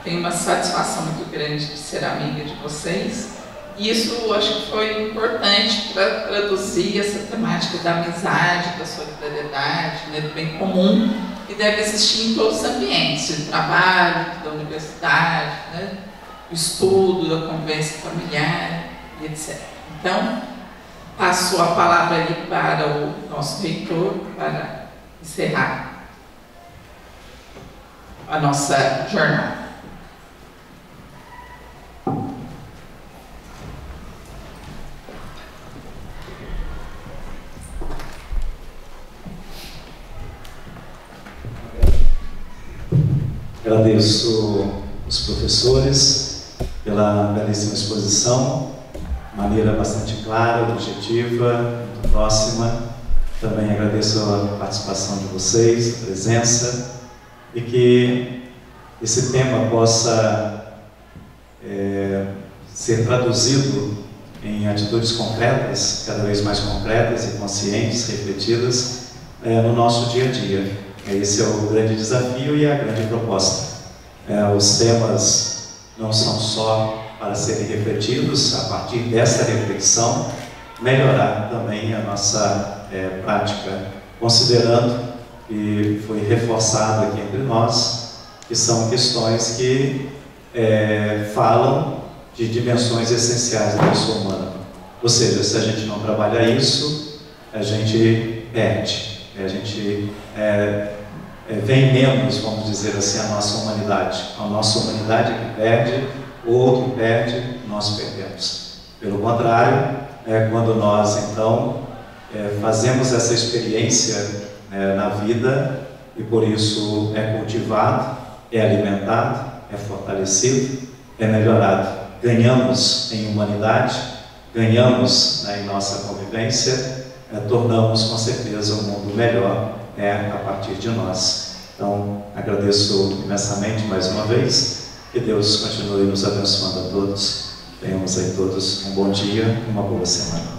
tem uma satisfação muito grande de ser amiga de vocês. E isso acho que foi importante para traduzir essa temática da amizade, da solidariedade, né, do bem comum, que deve existir em todos os ambientes, de trabalho, da universidade, né, do estudo, da convivência familiar, etc. Então, passo a palavra ali para o nosso reitor, para encerrar a nossa jornada. Agradeço os professores pela belíssima exposição, de maneira bastante clara, objetiva, muito próxima. Também agradeço a participação de vocês, a presença, e que esse tema possa ser traduzido em atitudes concretas, cada vez mais concretas e conscientes, refletidas no nosso dia a dia. Esse é o grande desafio e a grande proposta. Os temas não são só para serem refletidos, a partir dessa reflexão, melhorar também a nossa prática, considerando, e foi reforçado aqui entre nós, que são questões que falam de dimensões essenciais da pessoa humana. Ou seja, se a gente não trabalha isso, a gente perde, a gente vem menos, vamos dizer assim, a nossa humanidade. A nossa humanidade é que perde, o outro perde, nós perdemos. Pelo contrário, quando nós então fazemos essa experiência na vida, e por isso é cultivado, é alimentado, é fortalecido, é melhorado. Ganhamos em humanidade, ganhamos em nossa convivência, tornamos com certeza um mundo melhor a partir de nós. Então, agradeço imensamente mais uma vez, que Deus continue nos abençoando a todos. Tenhamos aí todos um bom dia e uma boa semana.